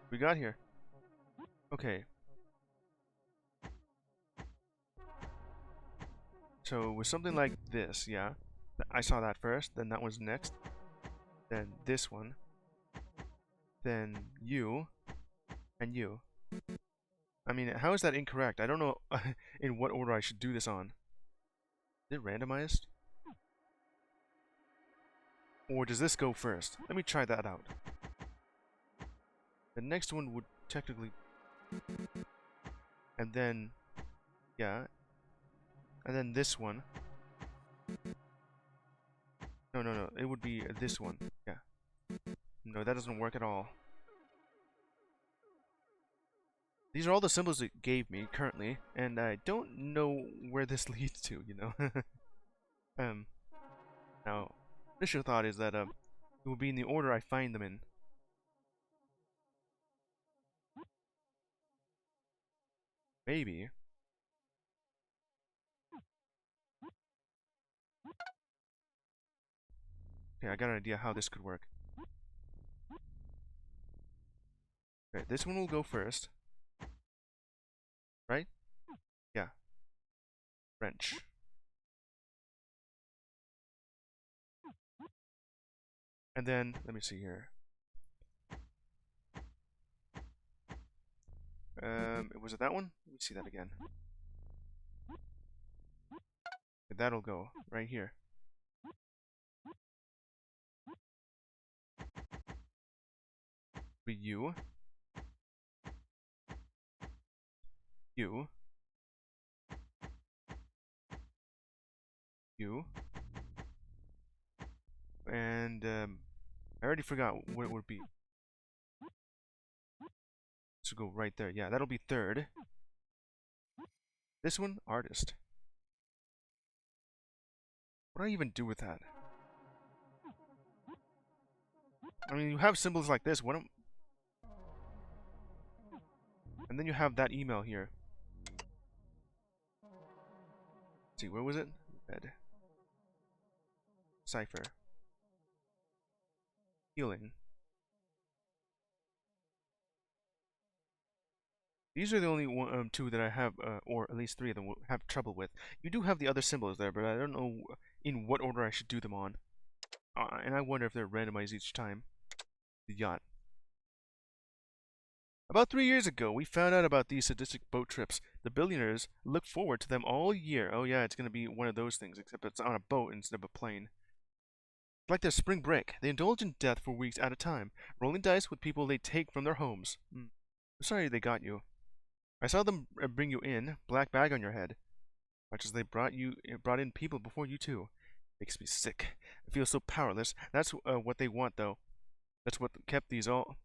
we got here. Okay. So with something like this, yeah, I saw that first, then that was next, then this one, then you, and you. I mean, how is that incorrect? I don't know in what order I should do this on. Is it randomized? Or does this go first? Let me try that out. The next one would technically... And then... Yeah. And then this one. No. It would be this one. Yeah. No, that doesn't work at all. These are all the symbols it gave me currently, and I don't know where this leads to, you know? Now, initial thought is that, it will be in the order I find them in. Maybe. Okay, I got an idea how this could work. Okay, this one will go first. Right? Yeah. Wrench. And then, let me see here. Was it that one? Let me see that again. That'll go right here. Be you. You. You. And, I already forgot what it would be. So go right there. Yeah, that'll be third. This one, artist. What do I even do with that? I mean, you have symbols like this. What am... And then you have that email here. Let's see, where was it? Red. Cipher. Healing. These are the only two that I have, or at least three of them, will have trouble with. You do have the other symbols there, but I don't know in what order I should do them on. And I wonder if they're randomized each time. The yacht. About 3 years ago, we found out about these sadistic boat trips. The billionaires look forward to them all year. Oh yeah, it's going to be one of those things, except it's on a boat instead of a plane. Like their spring break, they indulge in death for weeks at a time, rolling dice with people they take from their homes. I'm sorry they got you. I saw them bring you in, black bag on your head. Much as they brought in people before you too. Makes me sick. I feel so powerless. That's what they want, though. That's what kept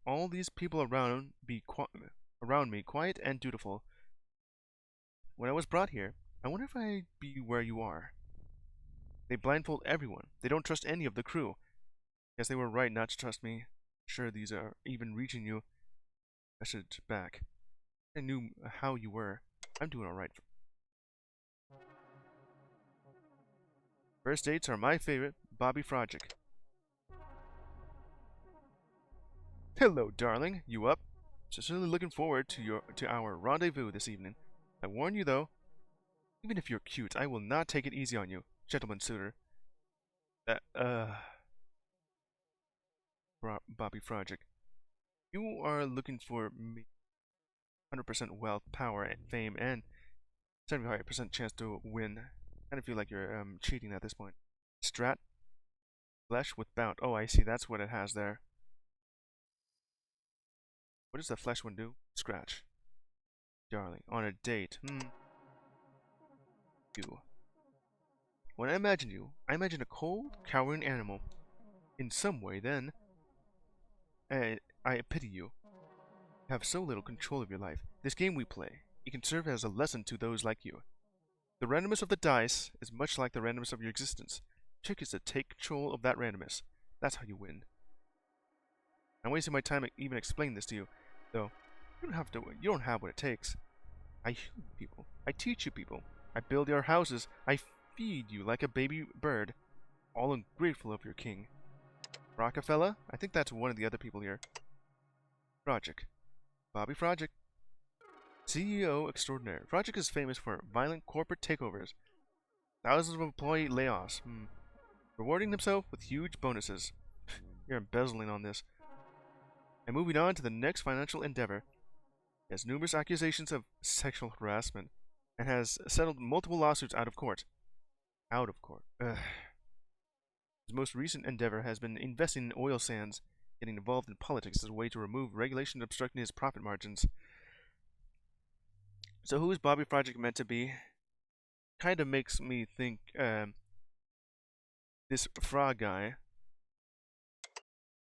all these people around me quiet and dutiful. When I was brought here, I wonder if I'd be where you are. They blindfold everyone. They don't trust any of the crew. Guess they were right not to trust me. Sure, these are even reaching you. I should back. I knew how you were. I'm doing alright. First dates are my favorite. Bobby Frogic. Hello, darling. You up? Sincerely looking forward to our rendezvous this evening. I warn you though, even if you're cute, I will not take it easy on you, gentleman suitor. Bobby Frogic. You are looking for me. 100% wealth, power, and fame, and 75% chance to win. I kind of feel like you're cheating at this point. Strat. Flesh with bound. Oh, I see. That's what it has there. What does the flesh one do? Scratch. Darling. On a date. You. When I imagine you, I imagine a cold, cowering animal. In some way, then, I pity you. You have so little control of your life. This game we play, it can serve as a lesson to those like you. The randomness of the dice is much like the randomness of your existence. The trick is to take control of that randomness. That's how you win. I'm wasting my time even explaining this to you, though. You don't have what it takes. I heal people. I teach you people. I build your houses. I feed you like a baby bird. All ungrateful of your king. Rockefeller? I think that's one of the other people here. Frogic. Bobby Frogic. CEO extraordinaire. Frogic is famous for violent corporate takeovers. Thousands of employee layoffs. Rewarding himself with huge bonuses. You're embezzling on this. And moving on to the next financial endeavor. He has numerous accusations of sexual harassment and has settled multiple lawsuits out of court. Out of court. Ugh. His most recent endeavor has been investing in oil sands, getting involved in politics as a way to remove regulation obstructing his profit margins. So who is Bobby Frogic meant to be? Kind of makes me think this frog guy.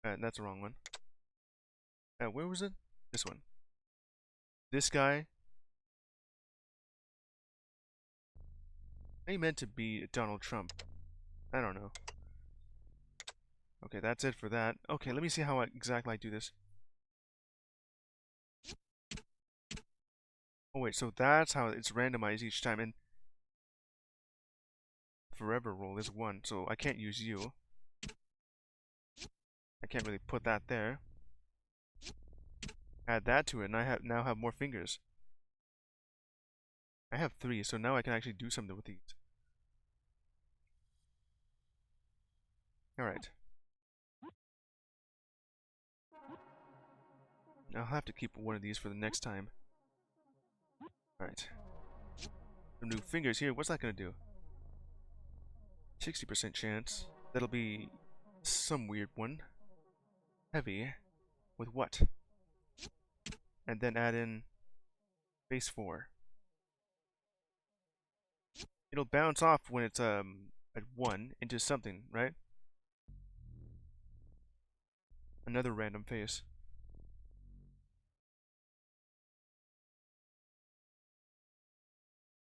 That's the wrong one. Where was it? This one. This guy. He meant to be Donald Trump. I don't know. Okay, that's it for that. Okay, let me see how exactly I do this. Oh wait, so that's how it's randomized each time, and forever roll is 1, so I can't use you. I can't really put that there. Add that to it, and I now have more fingers. I have 3, so now I can actually do something with these. Alright. I'll have to keep one of these for the next time. Alright. Some new fingers here. What's that gonna do? 60% chance. That'll be some weird one. Heavy. With what? And then add in base 4. It'll bounce off when it's at 1 into something, right? Another random face.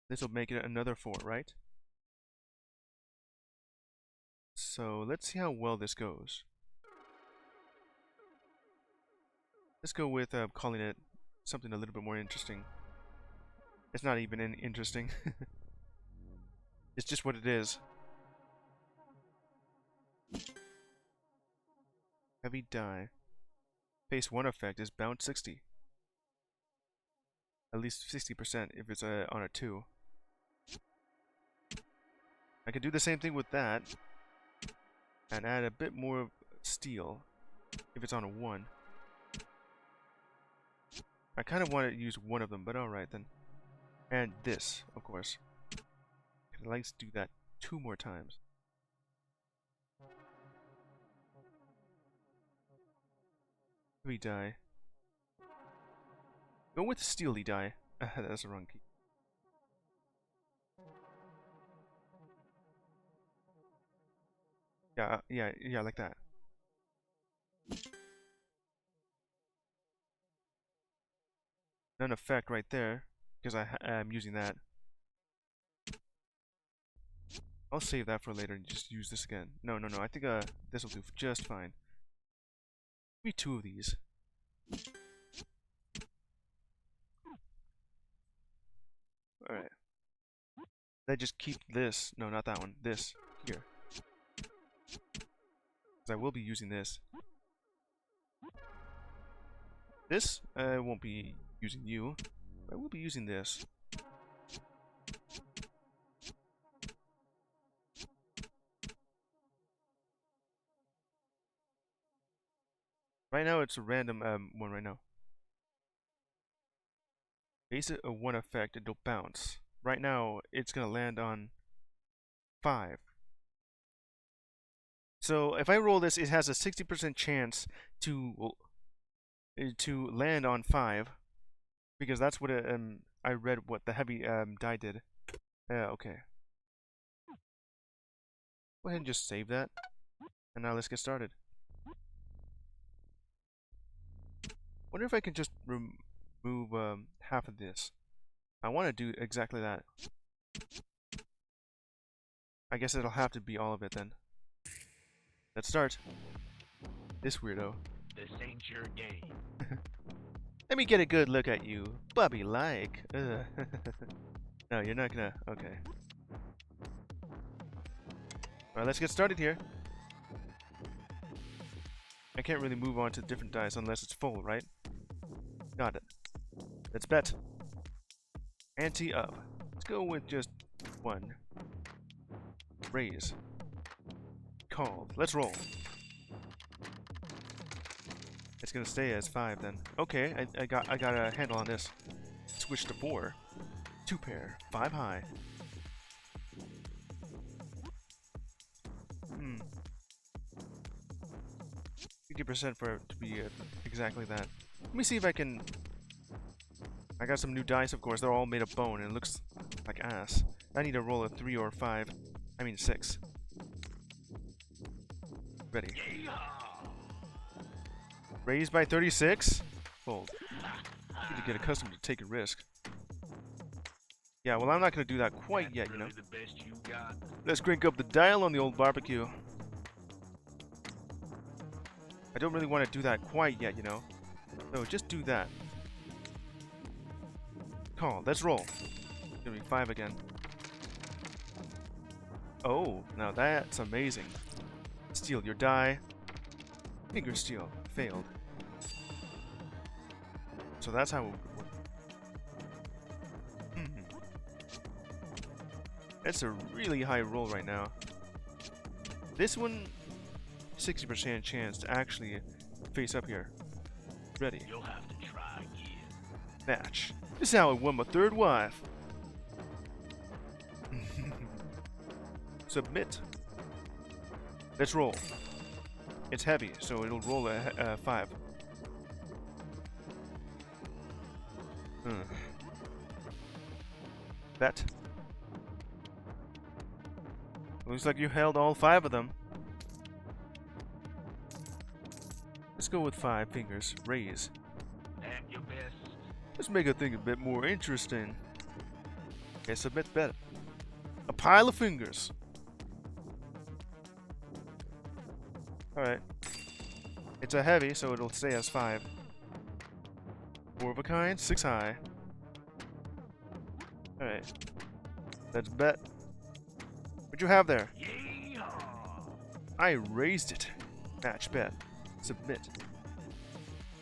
This will make it another 4, right? So let's see how well this goes. Let's go with calling it something a little bit more interesting. It's not even interesting. It's just what it is. Heavy die. Phase 1 effect is bounce 60. At least 60% if it's on a 2. I could do the same thing with that. And add a bit more steel if it's on a 1. I kind of want to use one of them, but alright then. And this, of course. I'd like to do that 2 more times. Heavy die. Go with steely die. That's the wrong key. Yeah, like that. None effect right there, because I'm using that. I'll save that for later and just use this again. No, I think this will do just fine. Maybe 2 of these. Alright. Then just keep this. No, not that one. This. Here. Because I will be using this. This, I won't be using you. I will be using this. Right now it's a random one right now. Base it a 1 effect, it'll bounce. Right now it's gonna land on 5. So if I roll this, it has a 60% chance to land on 5, because that's what I read what the heavy die did. Okay. Go ahead and just save that, and now let's get started. Wonder if I can just remove half of this. I want to do exactly that. I guess it'll have to be all of it then. Let's start. This weirdo. This ain't your game. Let me get a good look at you, Bubby-like. No, you're not gonna. Okay. Alright, let's get started here. I can't really move on to different dice unless it's full, right? Got it. Let's bet. Ante up. Let's go with just 1. Raise. Called. Let's roll. It's gonna stay as 5 then. Okay, I got a handle on this. Switch to 4. 2 pair. 5 high. 50% for it to be exactly that. Let me see if I can. I got some new dice, of course. They're all made of bone, and it looks like ass. I need to roll a 3 or 5. I mean 6. Ready. Raised by 36. Fold. Need to get accustomed to taking risk. Yeah, well, I'm not gonna do that quite yet, you know. Let's crank up the dial on the old barbecue. I don't really want to do that quite yet, you know. So just do that. Call. Let's roll. It's gonna be 5 again. Oh, now that's amazing. Steal your die. Finger steal. Failed. So that's how it would work. That's a really high roll right now. This one, 60% chance to actually face up here. Ready. You'll have to Match. This is how I won my third wife. Submit. Let's roll. It's heavy, so it'll roll a 5. Bet. Looks like you held all 5 of them. Let's go with 5 fingers. Raise. At your best. Let's make a thing a bit more interesting. Okay, submit bet. A pile of fingers. Alright. It's a heavy, so it'll stay as 5. 4 of a kind, 6 high. Alright. Let's bet. What'd you have there? Yeehaw! I raised it. Match bet. Submit.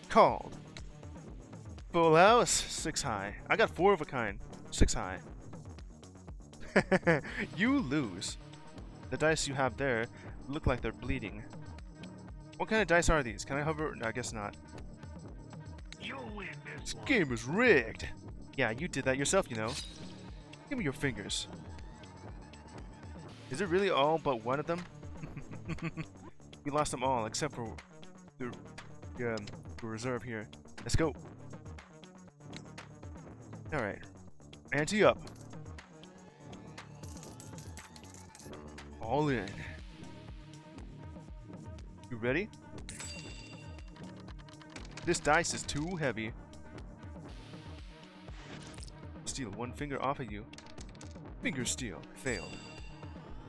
Called. Full house, 6 high. I got 4 of a kind, 6 high. You lose. The dice you have there look like they're bleeding. What kind of dice are these? Can I hover? No, I guess not. You'll win This this one. game is rigged. Yeah, you did that yourself, you know. Give me your fingers. Is it really all but one of them? We lost them all except for the reserve here. Let's go. Alright. Ante up. All in. You ready? This dice is too heavy. Steal 1 finger off of you. Finger steal. Failed.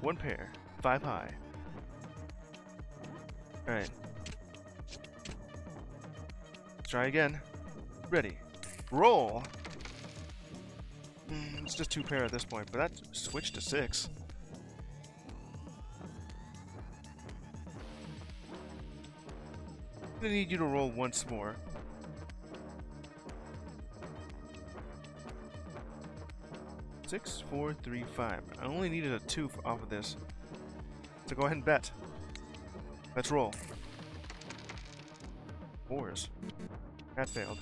1 pair. 5 high. Alright. Let's try again. Ready. Roll! It's just 2 pair at this point, but that switched to 6. I'm gonna need you to roll once more. Six, 4, 3, 5. I only needed a 2 off of this. So go ahead and bet. Let's roll. 4s. That failed.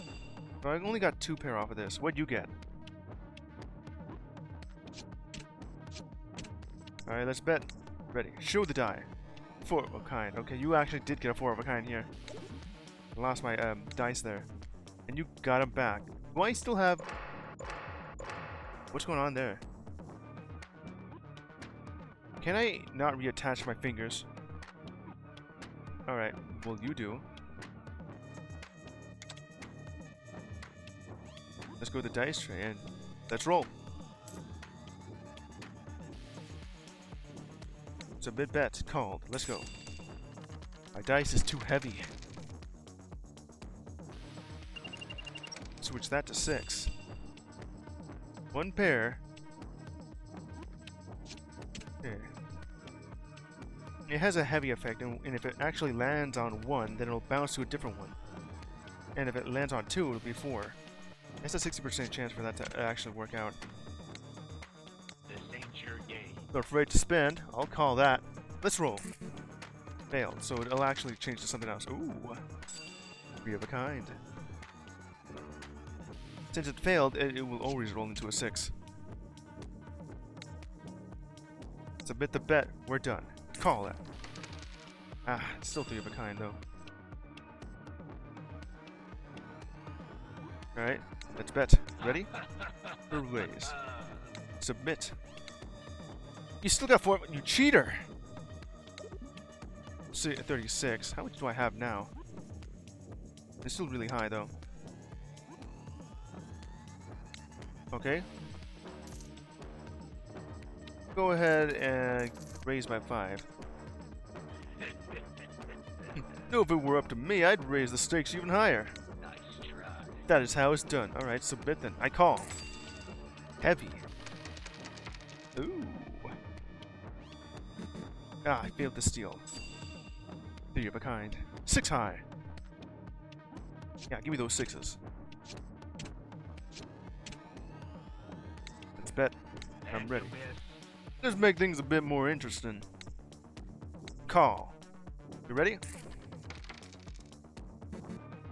So I only got 2 pair off of this. What'd you get? Alright, let's bet. Ready. Show the die. 4 of a kind. Okay, you actually did get a 4 of a kind here. I lost my dice there. And you got them back. Do I still have... What's going on there? Can I not reattach my fingers? Alright, well you do. Let's go to the dice tray and let's roll. It's a bit bet. Called. Let's go. My dice is too heavy. Switch that to 6. 1 pair. Okay. It has a heavy effect, and if it actually lands on 1, then it'll bounce to a different one. And if it lands on 2, it'll be 4. It's a 60% chance for that to actually work out. This ain't your game. Not afraid to spend. I'll call that. Let's roll. Failed, so it'll actually change to something else. Ooh. 3 of a kind. Since it failed, it will always roll into a 6. Submit the bet. We're done. Call it. Ah, still 3 of a kind though. Alright, let's bet. Ready? Or raise. Submit. You still got 4. You cheater! 36. How much do I have now? It's still really high though. Okay. Go ahead and raise my 5. No, if it were up to me, I'd raise the stakes even higher. Nice try. That is how it's done. Alright, submit then. I call. Heavy. Ooh. Ah, I failed to steal. 3 of a kind. 6 high. Yeah, give me those 6s. Let's bet. I'm ready. Let's make things a bit more interesting. Call. You ready?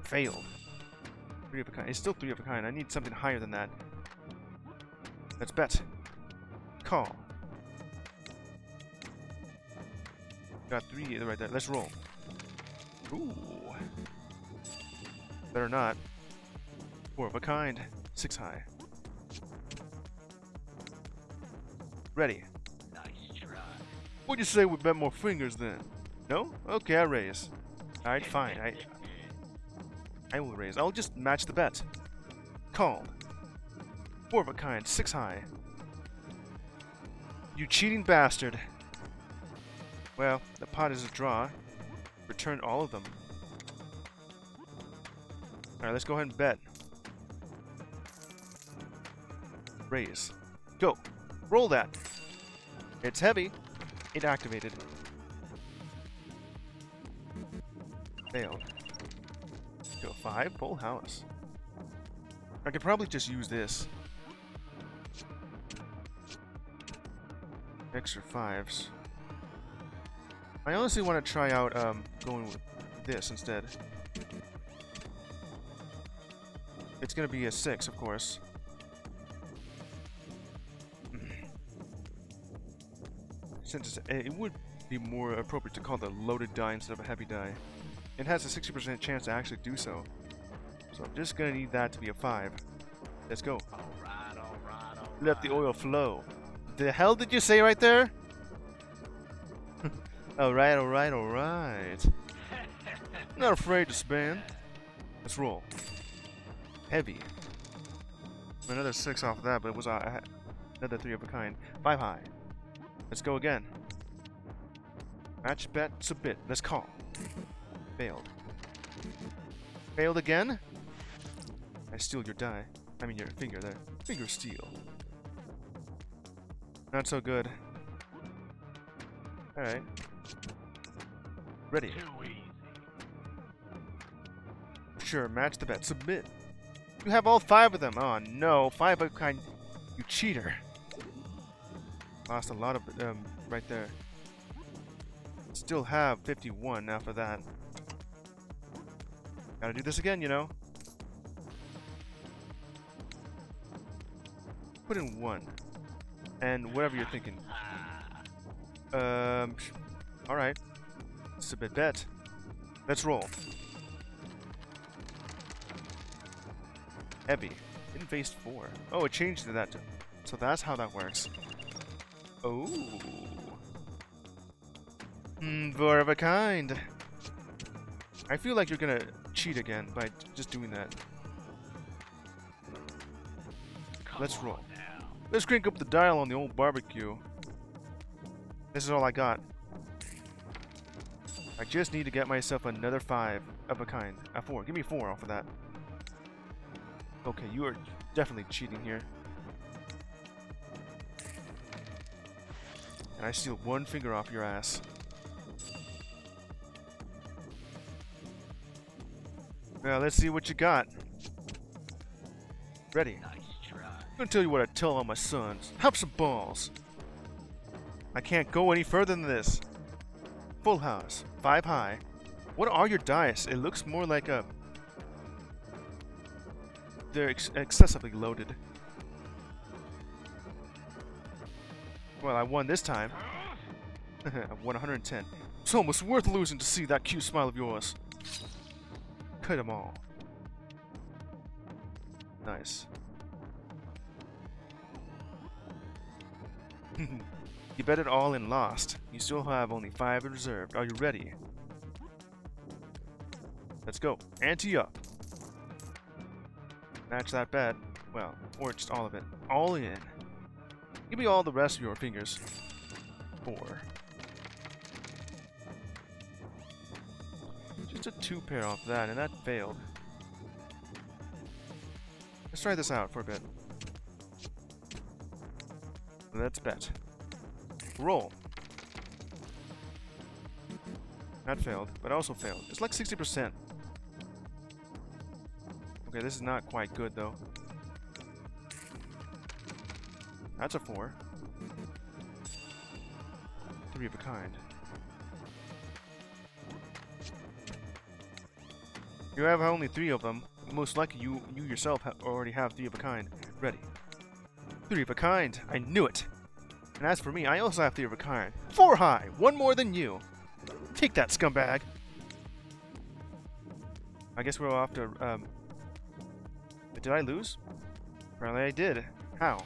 Failed. Three of a kind. It's still three of a kind. I need something higher than that. Let's bet. Call. Got three right there. Let's roll. Ooh. Better not. Four of a kind. 6 high. Ready. Nice try. What'd you say we bet more fingers then? No? Okay, I raise. Alright, fine. I will raise. I'll just match the bet. Call. Four of a kind. 6 high. You cheating bastard. Well, the pot is a draw. Return all of them. Alright, let's go ahead and bet. Raise. Go. Roll that. It's heavy. It activated. Failed. Go 5. Full house. I could probably just use this. Extra 5s. I honestly want to try out going with this instead. It's going to be a 6, of course. Since it would be more appropriate to call the loaded die instead of a heavy die. It has a 60% chance to actually do so. So I'm just going to need that to be a 5. Let's go. Alright. Let the oil flow. The hell did you say right there? Alright. Not afraid to spend. Let's roll. Heavy. Another 6 off of that, but it was another 3 of a kind. 5 high. Let's go again. Match, bet, submit. Let's call. Failed. Failed again? I steal your die. I mean your finger there. Finger steal. Not so good. Alright. Ready. Too easy. Sure, match the bet. Submit. You have all 5 of them. Oh no, 5 of a kind. You cheater. Lost a lot of right there. Still have 51 after that. Gotta do this again, you know. Put in 1. And whatever you're thinking. Alright. Submit bet. Let's roll. Heavy. Invased 4. Oh, it changed to that. So that's how that works. Oh. Four of a kind. I feel like you're gonna cheat again by just doing that. Let's roll. Let's crank up the dial on the old barbecue. This is all I got. I just need to get myself another 5 of a kind. A 4. Give me 4 off of that. Okay, you are definitely cheating here. And I steal 1 finger off your ass. Well, let's see what you got. Ready. Nice try. I'm gonna tell you what I tell all my sons. Have some balls. I can't go any further than this. Full house. 5 high. What are your dice? It looks more like a... They're excessively loaded. Well, I won this time. I won 110. It's almost worth losing to see that cute smile of yours. Cut them all. Nice. You bet it all and lost. You still have only 5 reserved. Are you ready? Let's go. Ante up. Match that bet. Well, or just all of it. All in. Give me all the rest of your fingers. 4. Just a 2 pair off that, and that failed. Let's try this out for a bit. Let's bet. Roll. That failed, but also failed. It's like 60%. Okay, this is not quite good though. That's a 4. 3 of a kind. You have only 3 of them. most likely you yourself already have 3 of a kind ready. 3 of a kind! I knew it! And as for me, I also have 3 of a kind. 4 high! 1 more than you! Take that, scumbag! I guess we're off to, Did I lose? Apparently I did. How?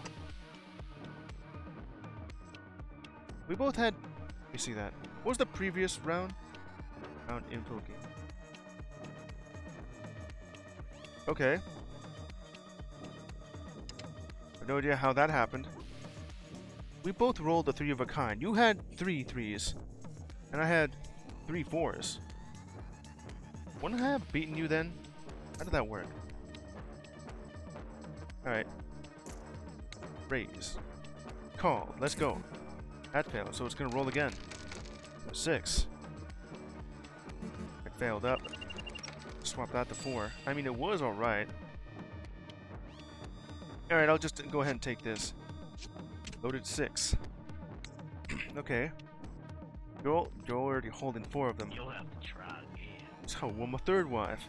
We both had... Let me see that. What was the previous round? Round info game. Okay. I have no idea how that happened. We both rolled a 3 of a kind. You had 3 3s. And I had 3 4s. Wouldn't I have beaten you then? How did that work? Alright. Raise. Call. Let's go. That failed, so it's gonna roll again. 6. It failed up. Swap that to 4. I mean, it was alright. Alright, I'll just go ahead and take this. Loaded 6. Okay. You're already holding 4 of them. You'll have to try again. So, one more 3rd wife.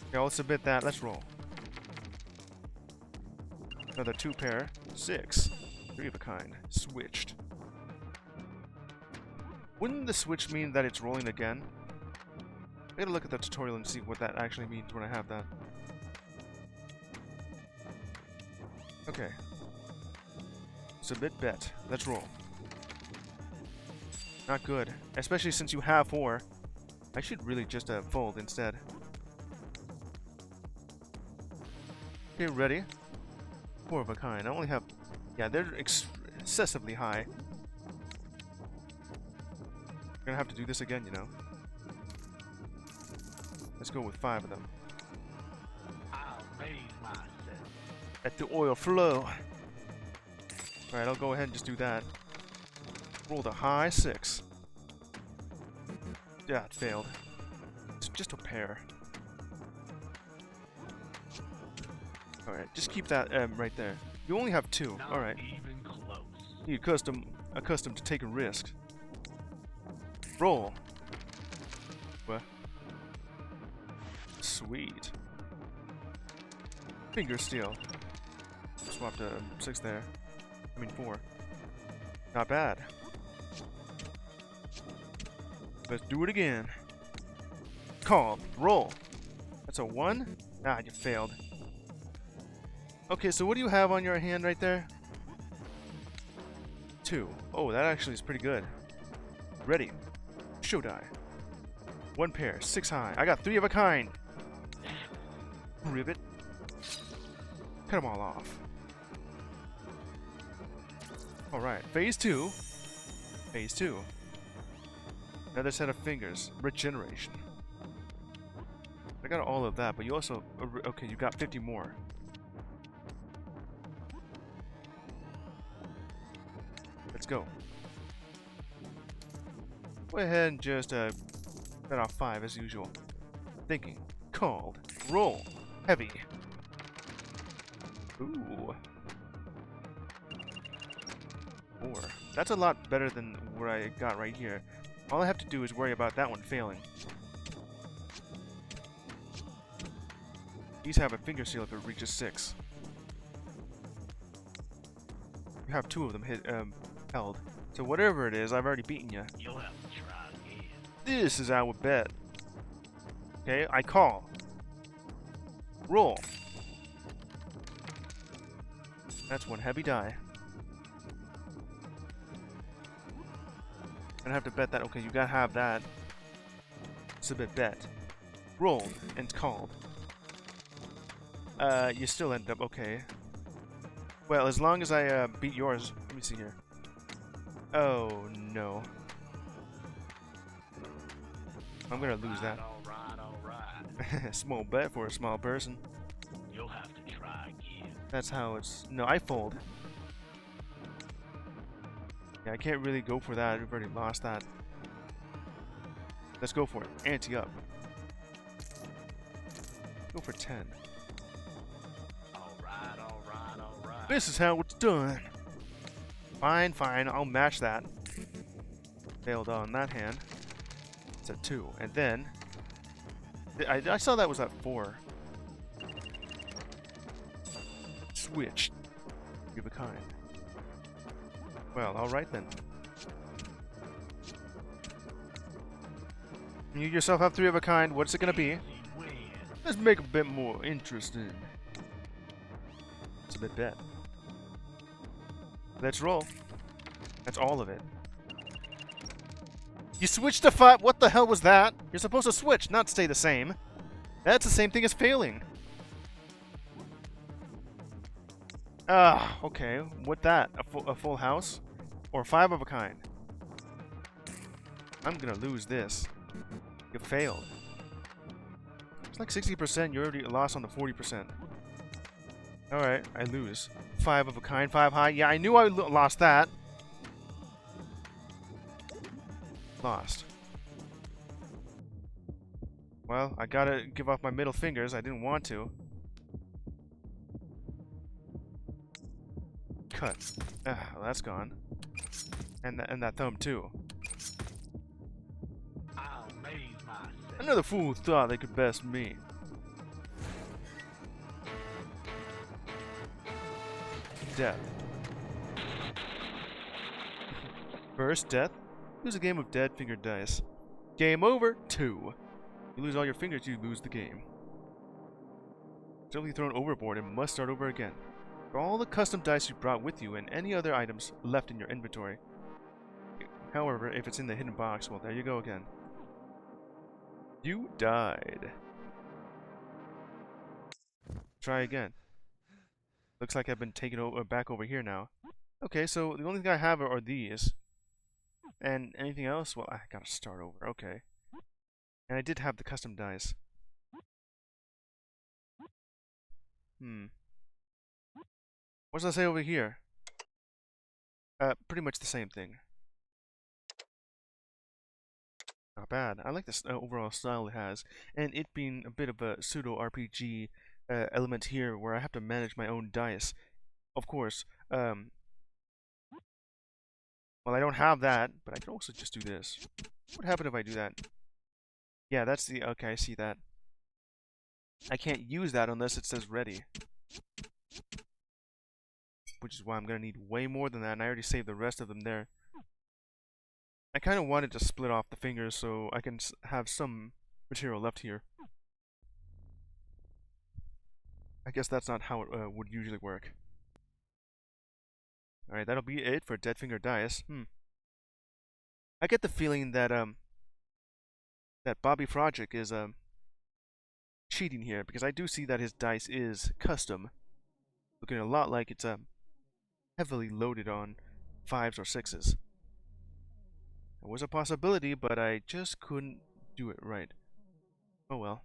Okay, I'll submit that. Let's roll. Another 2 pair. 6. 3 of a kind. Switched. Wouldn't the switch mean that it's rolling again? I gotta look at the tutorial and see what that actually means when I have that. Okay. Submit bet. Let's roll. Not good. Especially since you have 4. I should really just fold instead. Okay, ready? 4 of a kind. I only have... Yeah, they're excessively high. We're gonna have to do this again, you know. Let's go with 5 of them. I'll raise myself. Let the oil flow. Alright, I'll go ahead and just do that. Rolled a high 6. Yeah, it failed. It's just a pair. Alright, just keep that right there. You only have 2. Not Alright. even close. You're accustomed to taking risks. Roll. What? Sweet. Finger steel. Swapped a 6 there. I mean 4. Not bad. Let's do it again. Call. Roll. That's a 1? Ah, you failed. Okay, so what do you have on your hand right there? 2. Oh, that actually is pretty good. Ready. Show die. 1 pair. 6 high. I got 3 of a kind. Rivet. Cut them all off. Alright, phase 2. Phase 2. Another set of fingers. Regeneration. I got all of that, but you also... Okay, you got 50 more. Let's go. Go ahead and just bet off 5 as usual. Thinking. Called. Roll. Heavy. Ooh. 4. That's a lot better than what I got right here. All I have to do is worry about that one failing. These have a finger seal if it reaches 6. You have 2 of them held. So whatever it is, I've already beaten you. You'll have to try again. This is our bet. Okay, I call. Roll. That's 1 heavy die. I have to bet that. Okay, you gotta have that. Submit bet. Rolled and called. You still end up okay. Well, as long as I beat yours. Let me see here. Oh no. I'm gonna lose that. Alright. Small bet for a small person. You'll have to try again. That's how it's... No, I fold. Yeah, I can't really go for that. We've already lost that. Let's go for it. Ante up. Go for 10. Alright. This is how it's done. Fine, fine. I'll match that. Failed on that hand. It's a 2. And then... I saw that was at 4. Switched. Give a kind. Well, alright then. You yourself have 3 of a kind. What's it gonna be? Let's make it a bit more interesting. It's a bit bet. Let's roll. That's all of it. You switched to 5. What the hell was that? You're supposed to switch, not stay the same. That's the same thing as failing. Ah, okay. What that? A full house? Or 5 of a kind? I'm gonna lose this. You failed. It's like 60%. You already lost on the 40%. Alright, I lose. 5 of a kind, 5 high. Yeah, I knew I lost that. Lost. Well, I gotta give off my middle fingers. I didn't want to. Cut. Ah, well, that's gone. And that thumb too. I'll amaze myself. Another fool thought they could best me. Death. First, death. Lose a game of dead fingered dice. Game over. 2. You lose all your fingers, you lose the game. Simply thrown overboard and must start over again. For all the custom dice you brought with you and any other items left in your inventory. However, if it's in the hidden box, well, there you go again. You died. Try again. Looks like I've been taken back over here now. Okay, so the only thing I have are these. And anything else? Well, I gotta start over. Okay. And I did have the custom dice. What does that say over here? Pretty much the same thing. Not bad. I like this overall style it has. And it being a bit of a pseudo-RPG element here where I have to manage my own dice. Of course, well, I don't have that, but I can also just do this. What would happen if I do that? Yeah, that's the... Okay, I see that. I can't use that unless it says ready. Which is why I'm going to need way more than that, and I already saved the rest of them there. I kind of wanted to split off the fingers so I can have some material left here. I guess that's not how it would usually work. Alright, that'll be it for Dead Finger Dice. I get the feeling that that Bobby Frogic is cheating here, because I do see that his dice is custom. Looking a lot like it's heavily loaded on 5s or 6s. It was a possibility, but I just couldn't do it right. Oh well.